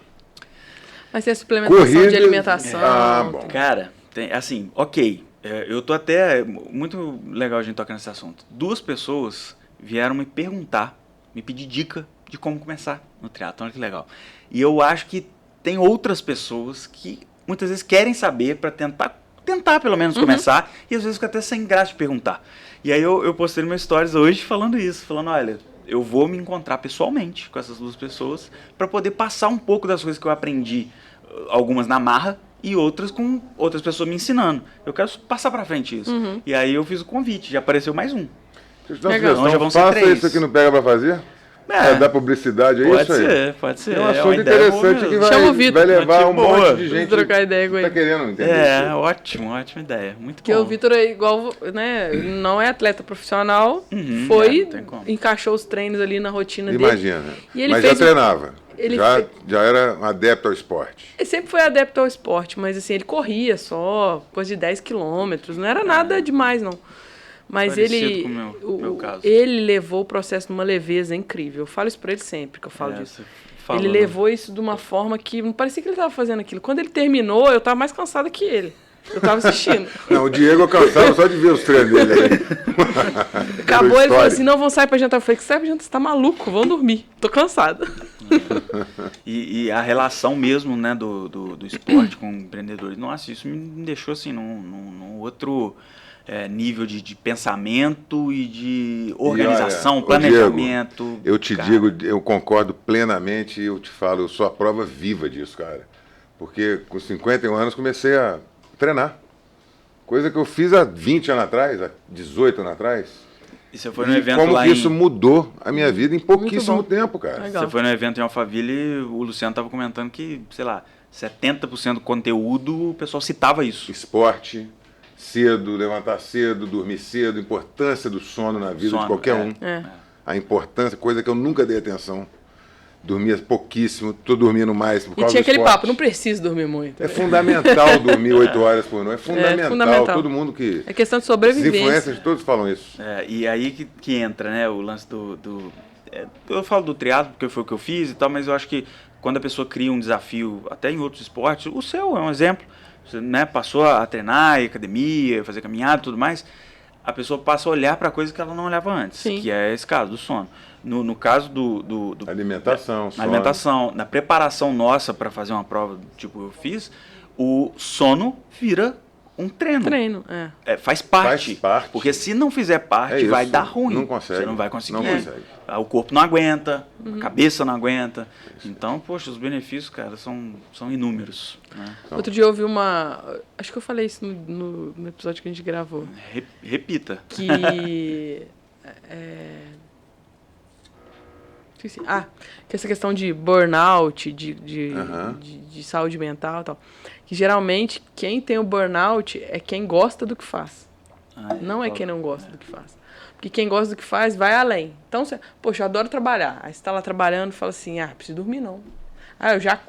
Mas tem a suplementação de alimentação. Bom. Cara, tem, assim, ok. Eu tô até... Muito legal a gente tocar nesse assunto. 2 pessoas vieram me perguntar, me pedir dica de como começar no triatlon. Olha que legal. E eu acho que tem outras pessoas que muitas vezes querem saber para tentar pelo menos começar, e às vezes fica até sem graça de perguntar. E aí eu postei no meu stories hoje falando isso, falando, olha, eu vou me encontrar pessoalmente com essas 2 pessoas para poder passar um pouco das coisas que eu aprendi, algumas na marra, e outras com outras pessoas me ensinando. Eu quero passar pra frente isso. E aí eu fiz o convite, já apareceu mais um. Então, já vão faça 3. Isso aqui não pega pra fazer? Pra dar publicidade, é isso aí? Pode ser. É um uma assunto ideia interessante boa que mesmo. Chama o Vitor. vai levar um Boa. monte de Vamos gente trocar ideia com que tá ele. querendo entender isso aí. Ótima ideia. Muito Porque bom. o Vitor é igual, né? Não é atleta profissional, Não foi, tem como. encaixou os treinos ali na rotina dele. Imagina. E ele Mas fez já treinava. ele Já era um adepto ao esporte. Ele sempre foi adepto ao esporte, mas assim, ele corria só, coisa de 10 quilômetros, não era nada demais, não. Mas Parecido com o meu caso. ele levou o processo numa leveza incrível. Eu falo isso pra ele sempre que eu falo disso. Você falou, Ele né? levou isso de uma forma que não parecia que ele estava fazendo aquilo. Quando ele terminou, eu tava mais cansada que ele. Eu tava assistindo. Não, o Diego alcançava só de ver os treinos dele aí. Acabou, ele falou assim, não, vamos sair pra jantar. Eu falei, que sai pra jantar? Você tá maluco? Vamos dormir. Tô cansada. E a relação mesmo, né, do esporte com empreendedores. Nossa, isso me deixou assim num outro nível de pensamento e de organização, E olha, planejamento. Diego, eu te digo, eu concordo plenamente e eu te falo, eu sou a prova viva disso, cara. Porque com 51 anos comecei a treinar. Coisa que eu fiz há 20 anos atrás, há 18 anos atrás. E você foi no E evento como lá que isso mudou a minha vida em pouquíssimo Muito bom. tempo, cara. Legal. Você foi no evento em Alphaville e o Luciano tava comentando que, sei lá, 70% do conteúdo o pessoal citava isso. Esporte, cedo, levantar cedo, dormir cedo, importância do sono na vida Sono, de qualquer um. É. A importância, coisa que eu nunca dei atenção. Dormia pouquíssimo, tô dormindo mais por E causa tinha do aquele esporte. papo, não preciso dormir muito. É fundamental dormir 8 horas por noite. É fundamental. fundamental. Todo mundo que... É questão de Os sobrevivência. influencers todos falam isso. E aí que entra, né, o lance eu falo do triatlo porque foi o que eu fiz e tal, mas eu acho que quando a pessoa cria um desafio, até em outros esportes, o seu é um exemplo, você, né, passou a treinar, ir à academia, fazer caminhada e tudo mais, a pessoa passa a olhar para coisas que ela não olhava antes, Sim. que é esse caso do sono. No caso do Alimentação, na sono. alimentação, na preparação nossa para fazer uma prova, tipo eu fiz, o sono vira um treino. Treino, Faz parte. Faz parte. Porque se não fizer parte, É isso. vai dar ruim. Não consegue. Você não vai conseguir. Não consegue. O corpo não aguenta, a cabeça não aguenta. Então, poxa, os benefícios, cara, são inúmeros. Né? Outro dia eu ouvi acho que eu falei isso no episódio que a gente gravou. Repita. Que esqueci. Que essa questão de burnout, de saúde mental e tal. Que geralmente quem tem o burnout é quem gosta do que faz. Não é quem não gosta do que faz. Porque quem gosta do que faz vai além. Então, poxa, eu adoro trabalhar. Aí você tá lá trabalhando e fala assim, preciso dormir não.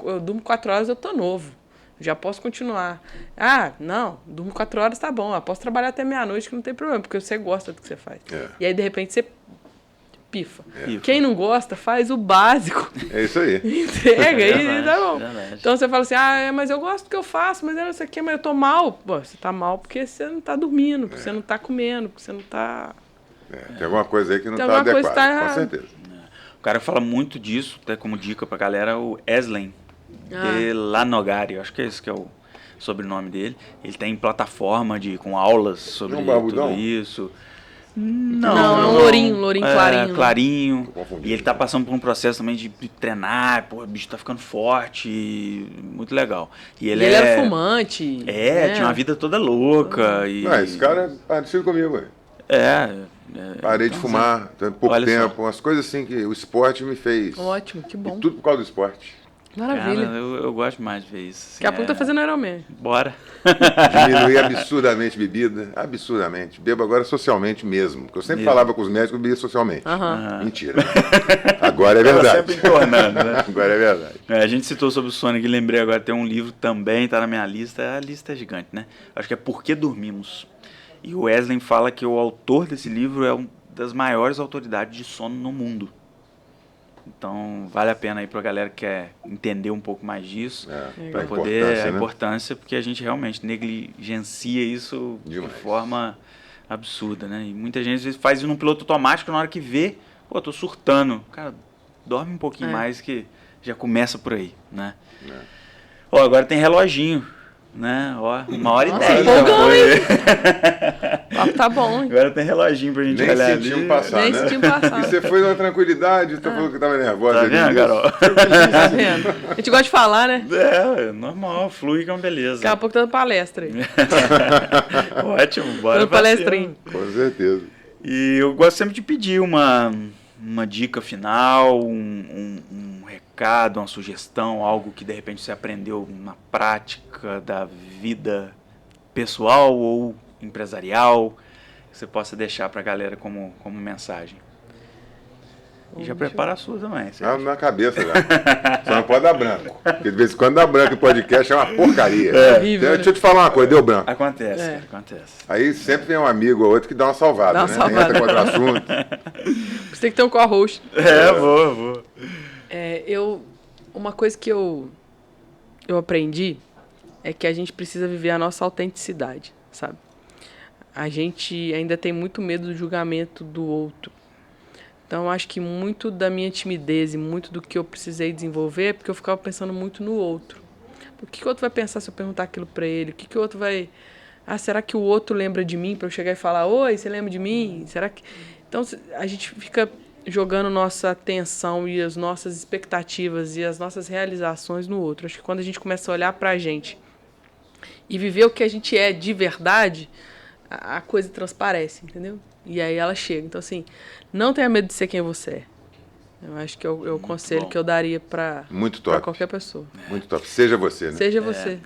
Eu durmo 4 horas, eu tô novo. Já posso continuar. Não, durmo 4 horas, tá bom. Eu posso trabalhar até meia-noite que não tem problema, porque você gosta do que você faz. E aí, de repente, você pifa. Quem não gosta, faz o básico. É isso aí. Entrega e tá bom. Verdade. Então você fala assim, mas eu gosto do que eu faço, mas eu não sei o que, mas eu tô mal. Pô, você tá mal porque você não tá dormindo, porque você não tá comendo, porque você não tá... Tem alguma coisa aí que não Tem está alguma coisa adequada, que tá com errada. certeza. O cara fala muito disso, até como dica pra galera, o Eslen de Lanogari, eu acho que é esse que é o sobrenome dele. Ele tem plataforma com aulas sobre Não, barbudão? tudo isso. Não, é um lourinho clarinho. né? Clarinho. Tô confundindo. E ele tá passando por um processo também de treinar, o bicho tá ficando forte, muito legal. E Ele era fumante. tinha uma vida toda louca. Esse cara é parecido comigo, velho. Parei de então, fumar, tem pouco olha só. tempo, umas coisas assim que o esporte me fez. Ótimo, que bom. E tudo por causa do esporte. Maravilha. Cara, eu gosto mais de ver isso. Assim, Daqui a pouco tá fazendo Ironman. Bora. Diminuí absurdamente bebida, absurdamente. Bebo agora socialmente mesmo. Porque eu sempre falava com os médicos que eu bebia socialmente. Mentira. Agora é verdade. Sempre entornando, né? Agora é verdade. A gente citou sobre o sono aqui, lembrei agora, tem um livro também, tá na minha lista, a lista é gigante, né? Acho que é Por que Dormimos. E o Eslen fala que o autor desse livro é uma das maiores autoridades de sono no mundo. Então, vale a pena aí pra galera que quer entender um pouco mais disso, para poder a importância, porque a gente realmente negligencia isso demais. De forma absurda, né? E muita gente às vezes faz isso num piloto automático, na hora que vê, tô surtando. Cara, dorme um pouquinho mais que já começa por aí, né? Agora tem reloginho, né? 1h10. Empolgou, hein? O papo tá bom, hein? Agora tem reloginho pra gente Nem olhar sentimos ali. passar, Nem né? sentimos passar. E você foi numa tranquilidade, você falou que tava nervosa. Tá vendo, Carol? Tá vendo? A gente gosta de falar, né? Normal, flui que é uma beleza. Daqui a pouco tá dando palestra aí. Ótimo, bora Dando pra palestrinha. cima. Com certeza. E eu gosto sempre de pedir uma uma dica final, um recado, uma sugestão, algo que de repente você aprendeu na prática da vida pessoal ou empresarial, que você possa deixar para a galera como mensagem. E já prepara a sua também. Na cabeça já. Só não pode dar branco. Porque de vez em quando dá branco em podcast é uma porcaria. Horrível, Deixa eu te falar uma coisa, deu branco. Acontece, acontece. Aí sempre tem um amigo ou outro que dá uma salvada, Dá uma né? salvada. Entra com outro assunto. Você tem que ter um co-host. Vou. Uma coisa que eu aprendi é que a gente precisa viver a nossa autenticidade, sabe? A gente ainda tem muito medo do julgamento do outro. Então, eu acho que muito da minha timidez e muito do que eu precisei desenvolver é porque eu ficava pensando muito no outro. O que o outro vai pensar se eu perguntar aquilo pra ele? O que o outro vai... será que o outro lembra de mim pra eu chegar e falar, oi, você lembra de mim? Será que... Então, a gente fica jogando nossa atenção e as nossas expectativas e as nossas realizações no outro. Acho que quando a gente começa a olhar pra gente e viver o que a gente é de verdade, a coisa transparece, entendeu? E aí ela chega. Então, assim, não tenha medo de ser quem você é. Eu acho que é o conselho que eu daria pra qualquer pessoa. Muito top. Seja você, né? Seja você.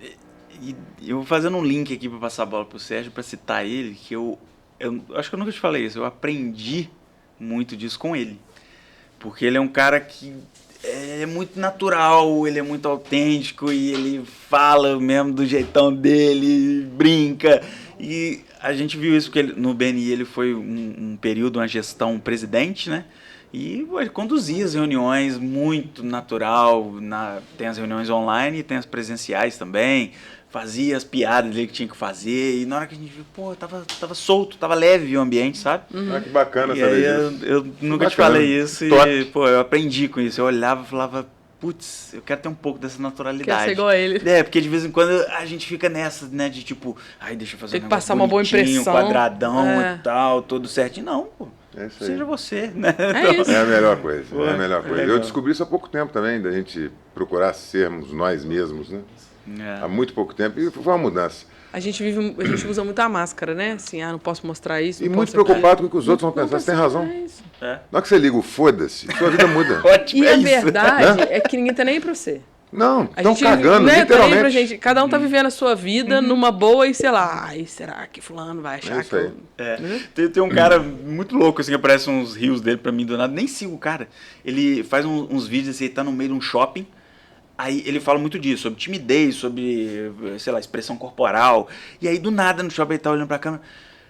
E eu vou fazendo um link aqui para passar a bola pro Sérgio, para citar ele, que eu acho que eu nunca te falei isso, eu aprendi muito disso com ele. Porque ele é um cara que é muito natural, ele é muito autêntico e ele fala mesmo do jeitão dele, brinca. E a gente viu isso porque no BNI ele foi um período, uma gestão presidente, né? E ele conduzia as reuniões muito natural, tem as reuniões online e tem as presenciais também, fazia as piadas dele que tinha que fazer, e na hora que a gente viu, pô, tava solto, tava leve o ambiente, sabe? Ah, que bacana e saber aí disso. eu nunca te Bacana. falei isso e, pô, eu aprendi com isso, eu olhava e falava, putz, eu quero ter um pouco dessa naturalidade. Quer ser igual a ele. Porque de vez em quando a gente fica nessa, né, de tipo, ai, deixa eu fazer Tem um que negócio passar uma boa bonitinho, impressão. quadradão É. e tal, todo certinho. Não, pô. É isso aí. Seja você, né? É isso. É a melhor coisa. Pô, É a melhor coisa. legal. Eu descobri isso há pouco tempo também, da gente procurar sermos nós mesmos, né? Há muito pouco tempo. E foi uma mudança. A gente usa muita máscara, né? Assim, não posso mostrar isso. E não muito posso preocupado com o que os outros vão Não pensar. Você tem precisa, razão. é isso. É. Na hora que você liga o foda-se, sua vida muda. Ótimo, E é a isso. verdade é que ninguém tá nem aí pra você. Não, A estão gente cagando, tá nem aí pra literalmente. gente. Cada um tá vivendo a sua vida numa boa e sei lá, ai, será que fulano vai achar É isso que aí. eu... Tem um cara muito louco, assim, que aparece uns rios dele pra mim do nada. Nem sigo o cara. Ele faz uns vídeos, assim, ele tá no meio de um shopping. Aí ele fala muito disso, sobre timidez, sobre, sei lá, expressão corporal. E aí do nada no shopping ele tá olhando pra câmera.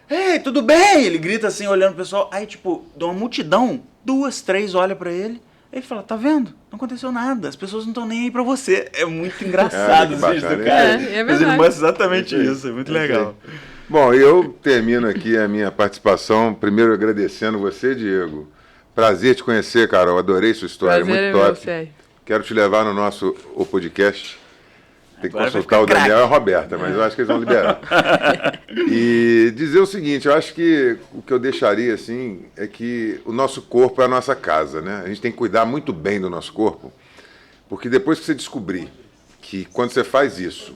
Ei, tudo bem? Ele grita assim, olhando o pessoal. Aí, tipo, de uma multidão, 2, 3 olham pra ele. Ele fala, tá vendo? Não aconteceu nada, as pessoas não estão nem aí pra você. É muito engraçado que esse vídeo bacana, do cara. é Mas verdade. ele mostra exatamente isso, é muito legal. Bom, eu termino aqui a minha participação, primeiro agradecendo você, Diego. Prazer te conhecer, Carol. Adorei sua história, Prazer é muito meu, top. Sérgio. Quero te levar no nosso podcast. Tem que Agora vai consultar o ficar Daniel e a craque. Roberta, mas eu acho que eles vão liberar. E dizer o seguinte, eu acho que o que eu deixaria assim é que o nosso corpo é a nossa casa, né? A gente tem que cuidar muito bem do nosso corpo, porque depois que você descobrir que quando você faz isso,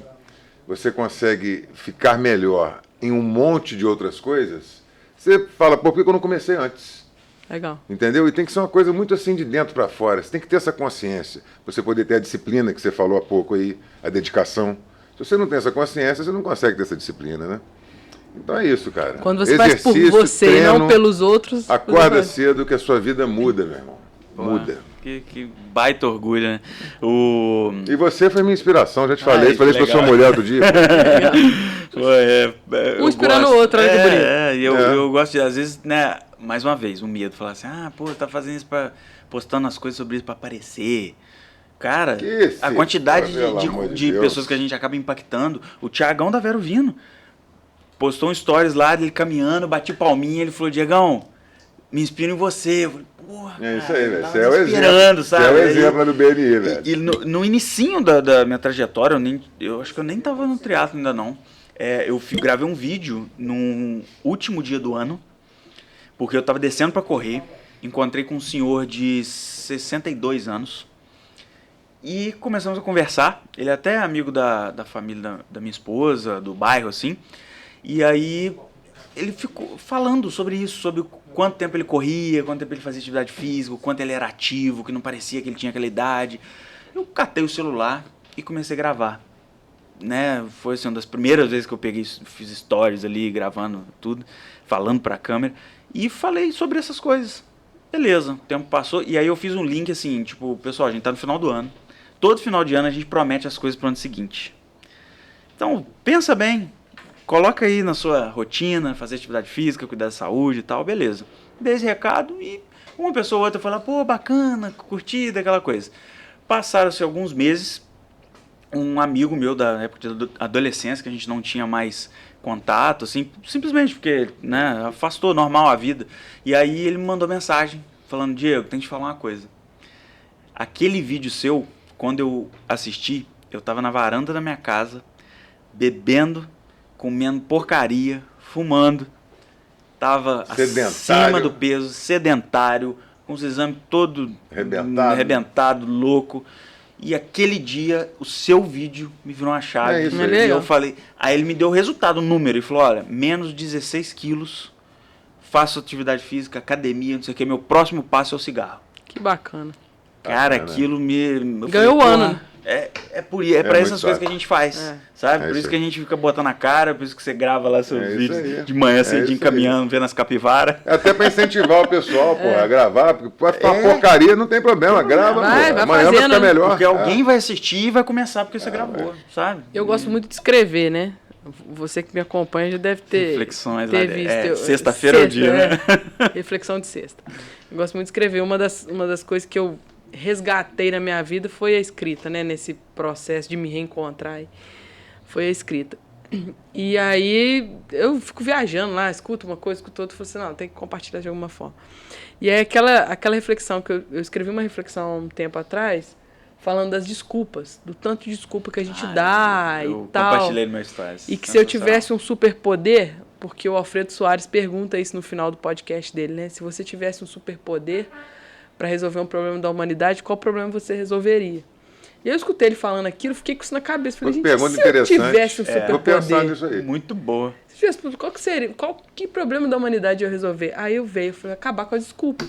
você consegue ficar melhor em um monte de outras coisas, você fala, pô, por que eu não comecei antes? Legal. Entendeu? E tem que ser uma coisa muito assim de dentro para fora. Você tem que ter essa consciência. Você poder ter a disciplina que você falou há pouco aí, a dedicação. Se você não tem essa consciência, você não consegue ter essa disciplina, né? Então é isso, cara. Quando você faz por Exercício, você e não treino, pelos outros... Acorda você vai. cedo que a sua vida muda, meu irmão. Pô, Muda. Que baita orgulho, né? E você foi minha inspiração, já te falei. Ai, Falei que isso pra sua legal. mulher outro dia. Pô, Um inspirando o outro, olha que bonito. E eu gosto de, às vezes, né, mais uma vez, o medo, falar assim, pô, tá fazendo isso postando as coisas sobre isso pra aparecer. Cara, Que a se quantidade for, pelo amor de Deus. pessoas que a gente acaba impactando. O Thiagão da Vero Vino postou um stories lá dele caminhando, bati palminha, ele falou, Diegão, me inspiro em você. Eu falei, porra, É isso cara, aí, velho. tava Você é o me inspirando, exemplo. sabe? Você é o Aí- exemplo do BNI, velho. e no inicinho da minha trajetória, eu acho que eu nem tava no triatlo ainda não. Eu gravei um vídeo no último dia do ano, porque eu tava descendo pra correr, encontrei com um senhor de 62 anos e começamos a conversar. Ele é até amigo da família da minha esposa, do bairro, assim. E aí ele ficou falando sobre isso, sobre quanto tempo ele corria, quanto tempo ele fazia atividade física, o quanto ele era ativo, que não parecia que ele tinha aquela idade. Eu catei o celular e comecei a gravar. Né? Foi assim, uma das primeiras vezes que eu fiz stories ali, gravando tudo, falando pra câmera, e falei sobre essas coisas. Beleza, o tempo passou, e aí eu fiz um link assim, tipo, pessoal, a gente tá no final do ano. Todo final de ano a gente promete as coisas pro ano seguinte. Então, pensa bem, coloca aí na sua rotina, fazer atividade física, cuidar da saúde e tal, beleza. Dei esse recado e uma pessoa ou outra fala, pô, bacana, curtida, aquela coisa. Passaram-se alguns meses, um amigo meu da época de adolescência, que a gente não tinha mais contato, assim, simplesmente porque, né, afastou normal a vida. E aí ele me mandou mensagem, falando, Diego, tem que te falar uma coisa. Aquele vídeo seu, quando eu assisti, eu tava na varanda da minha casa, bebendo, comendo porcaria, fumando, tava acima do peso, sedentário, com os exames todo arrebentado, louco. E aquele dia, o seu vídeo me virou uma chave. É isso aí. E eu falei, aí ele me deu o resultado, o número, e falou, olha, menos 16 quilos, faço atividade física, academia, não sei o que, meu próximo passo é o cigarro. Que bacana. Cara, aquilo me... Ganhou o ano, né? É pra essas coisas que a gente faz, sabe? É por isso isso que a gente fica botando a cara, por isso que você grava lá seus É isso vídeos aí. de manhã, É cedinho, isso aí. caminhando, vendo as capivaras. É até pra incentivar o pessoal, pô, a gravar, porque pode ficar uma porcaria, não tem problema, grava, Vai, pô. vai Amanhã vai fazendo, ficar melhor. Porque alguém vai assistir e vai começar porque você gravou, sabe? Eu gosto muito de escrever, né? Você que me acompanha já deve ter, Reflexões ter lá, visto. sexta-feira é o dia, né? Reflexão de sexta. Eu gosto muito de escrever. Uma das coisas que eu resgatei na minha vida foi a escrita, né? Nesse processo de me reencontrar. Foi a escrita. E aí eu fico viajando lá, escuto uma coisa, escuto outra, e falo assim, não, tem que compartilhar de alguma forma. E aí aquela reflexão, que eu escrevi uma reflexão há um tempo atrás, falando das desculpas, do tanto de desculpa que a gente dá eu e tal. compartilhei no meu stories. E que se eu tivesse um superpoder, porque o Alfredo Soares pergunta isso no final do podcast dele, né? Se você tivesse um superpoder para resolver um problema da humanidade, qual problema você resolveria? E eu escutei ele falando aquilo, fiquei com isso na cabeça. Falei, gente, Pergunta se eu interessante. tivesse um Vou pensar superpoder, nisso aí. Muito boa. se tivesse, qual que seria? Que problema da humanidade eu resolver? Aí eu falei, acabar com a desculpa.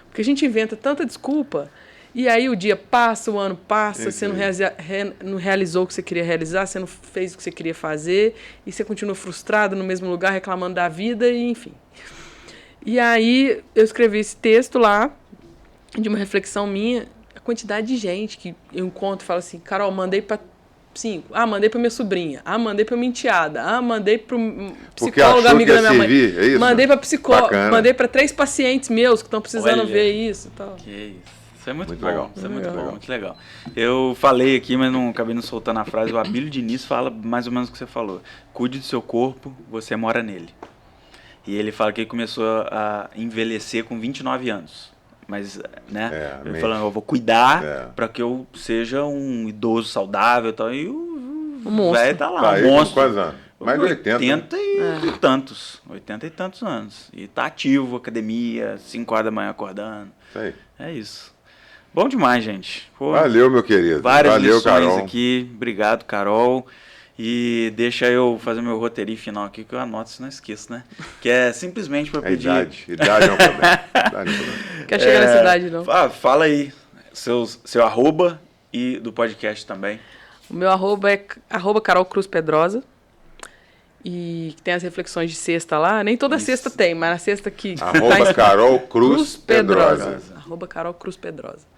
Porque a gente inventa tanta desculpa, e aí o dia passa, o ano passa, você não realizou o que você queria realizar, você não fez o que você queria fazer, e você continua frustrado no mesmo lugar, reclamando da vida, e enfim. E aí eu escrevi esse texto lá, de uma reflexão minha, a quantidade de gente que eu encontro e falo assim, Carol, mandei pra 5, mandei pra minha sobrinha, mandei pra minha enteada, mandei pro psicólogo amigo da minha mãe, é isso? mandei pra psicóloga, Bacana. mandei pra 3 pacientes meus que estão precisando Olha. ver isso e tal. Que isso. Isso é muito bom. legal. Isso é muito bom, muito legal. Eu falei aqui, mas não acabei não soltando a frase. O Abílio Diniz fala mais ou menos o que você falou. Cuide do seu corpo, você mora nele. E ele fala que ele começou a envelhecer com 29 anos. Mas, né? Ele falando, eu vou cuidar para que eu seja um idoso saudável e tal. E o velho tá lá, Aí, um monstro. quantos anos? Mais de 80. 80 e tantos. 80 e tantos anos. E tá ativo, academia, 5 horas da manhã acordando. Isso aí. É isso. Bom demais, gente. Pô, Valeu, meu querido. várias Valeu, lições Carol. aqui. Obrigado, Carol. E deixa eu fazer meu roteirinho final aqui, que eu anoto, se não esqueço, né? Que é simplesmente para É pedir... idade é um problema. Idade é um problema. Quer chegar nessa idade, não? Fala aí, seu arroba e do podcast também. O meu arroba é @Carol Cruz Pedrosa. E tem as reflexões de sexta lá. Nem toda sexta tem, mas na sexta que... Arroba Carol Cruz Pedrosa. Arroba Carol Cruz Pedrosa.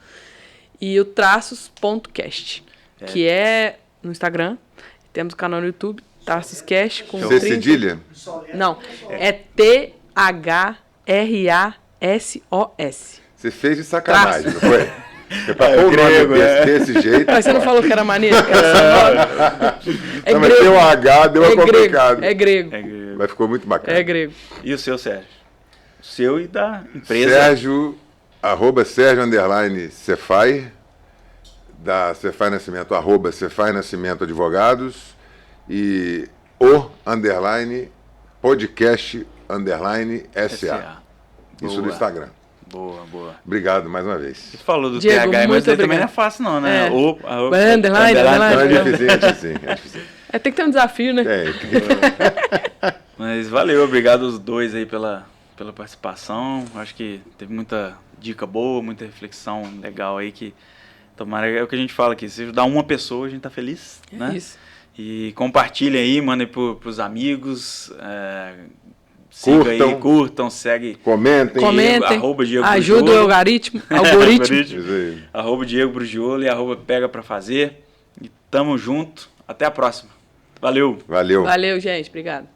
E o traços.cast, que é no Instagram. Temos o canal no YouTube, TarsusCast. Com Você cedilha? Não, é THRASOS. Você fez de sacanagem, Traço. não foi? Você pra pôr o nome desse jeito. Mas você não falou que era maneiro? Que era só nome? É Não, mas grego. tem um H, deu uma complicado. É grego. Mas ficou muito bacana. É grego. E o seu, Sérgio? O seu e da empresa. Sérgio, @Sérgio_Cefai, da Cefai Nascimento, @Cefai Nascimento Advogados, e _podcast_SA. Isso Boa. no Instagram. Boa. Obrigado mais uma vez. Você falou do Diego, TH, mas muito ele também não é obrigado. fácil não, né? É. Underline. Não, é difícil. Tem que ter um desafio, né? É, Mas valeu, obrigado os dois aí pela pela participação. Acho que teve muita dica boa, muita reflexão legal aí que tomara, é o que a gente fala aqui, se ajudar uma pessoa, a gente tá feliz, né? Isso. E compartilhem aí, mandem pros amigos, siga aí, curtam, segue. Comentem. Arroba Diego ajuda Brugiolo. o algoritmo. Algoritmo. Isso aí. Arroba Diego Brugiolo e arroba Pega Pra Fazer. E tamo junto. Até a próxima. Valeu. Valeu. Valeu, gente. Obrigado.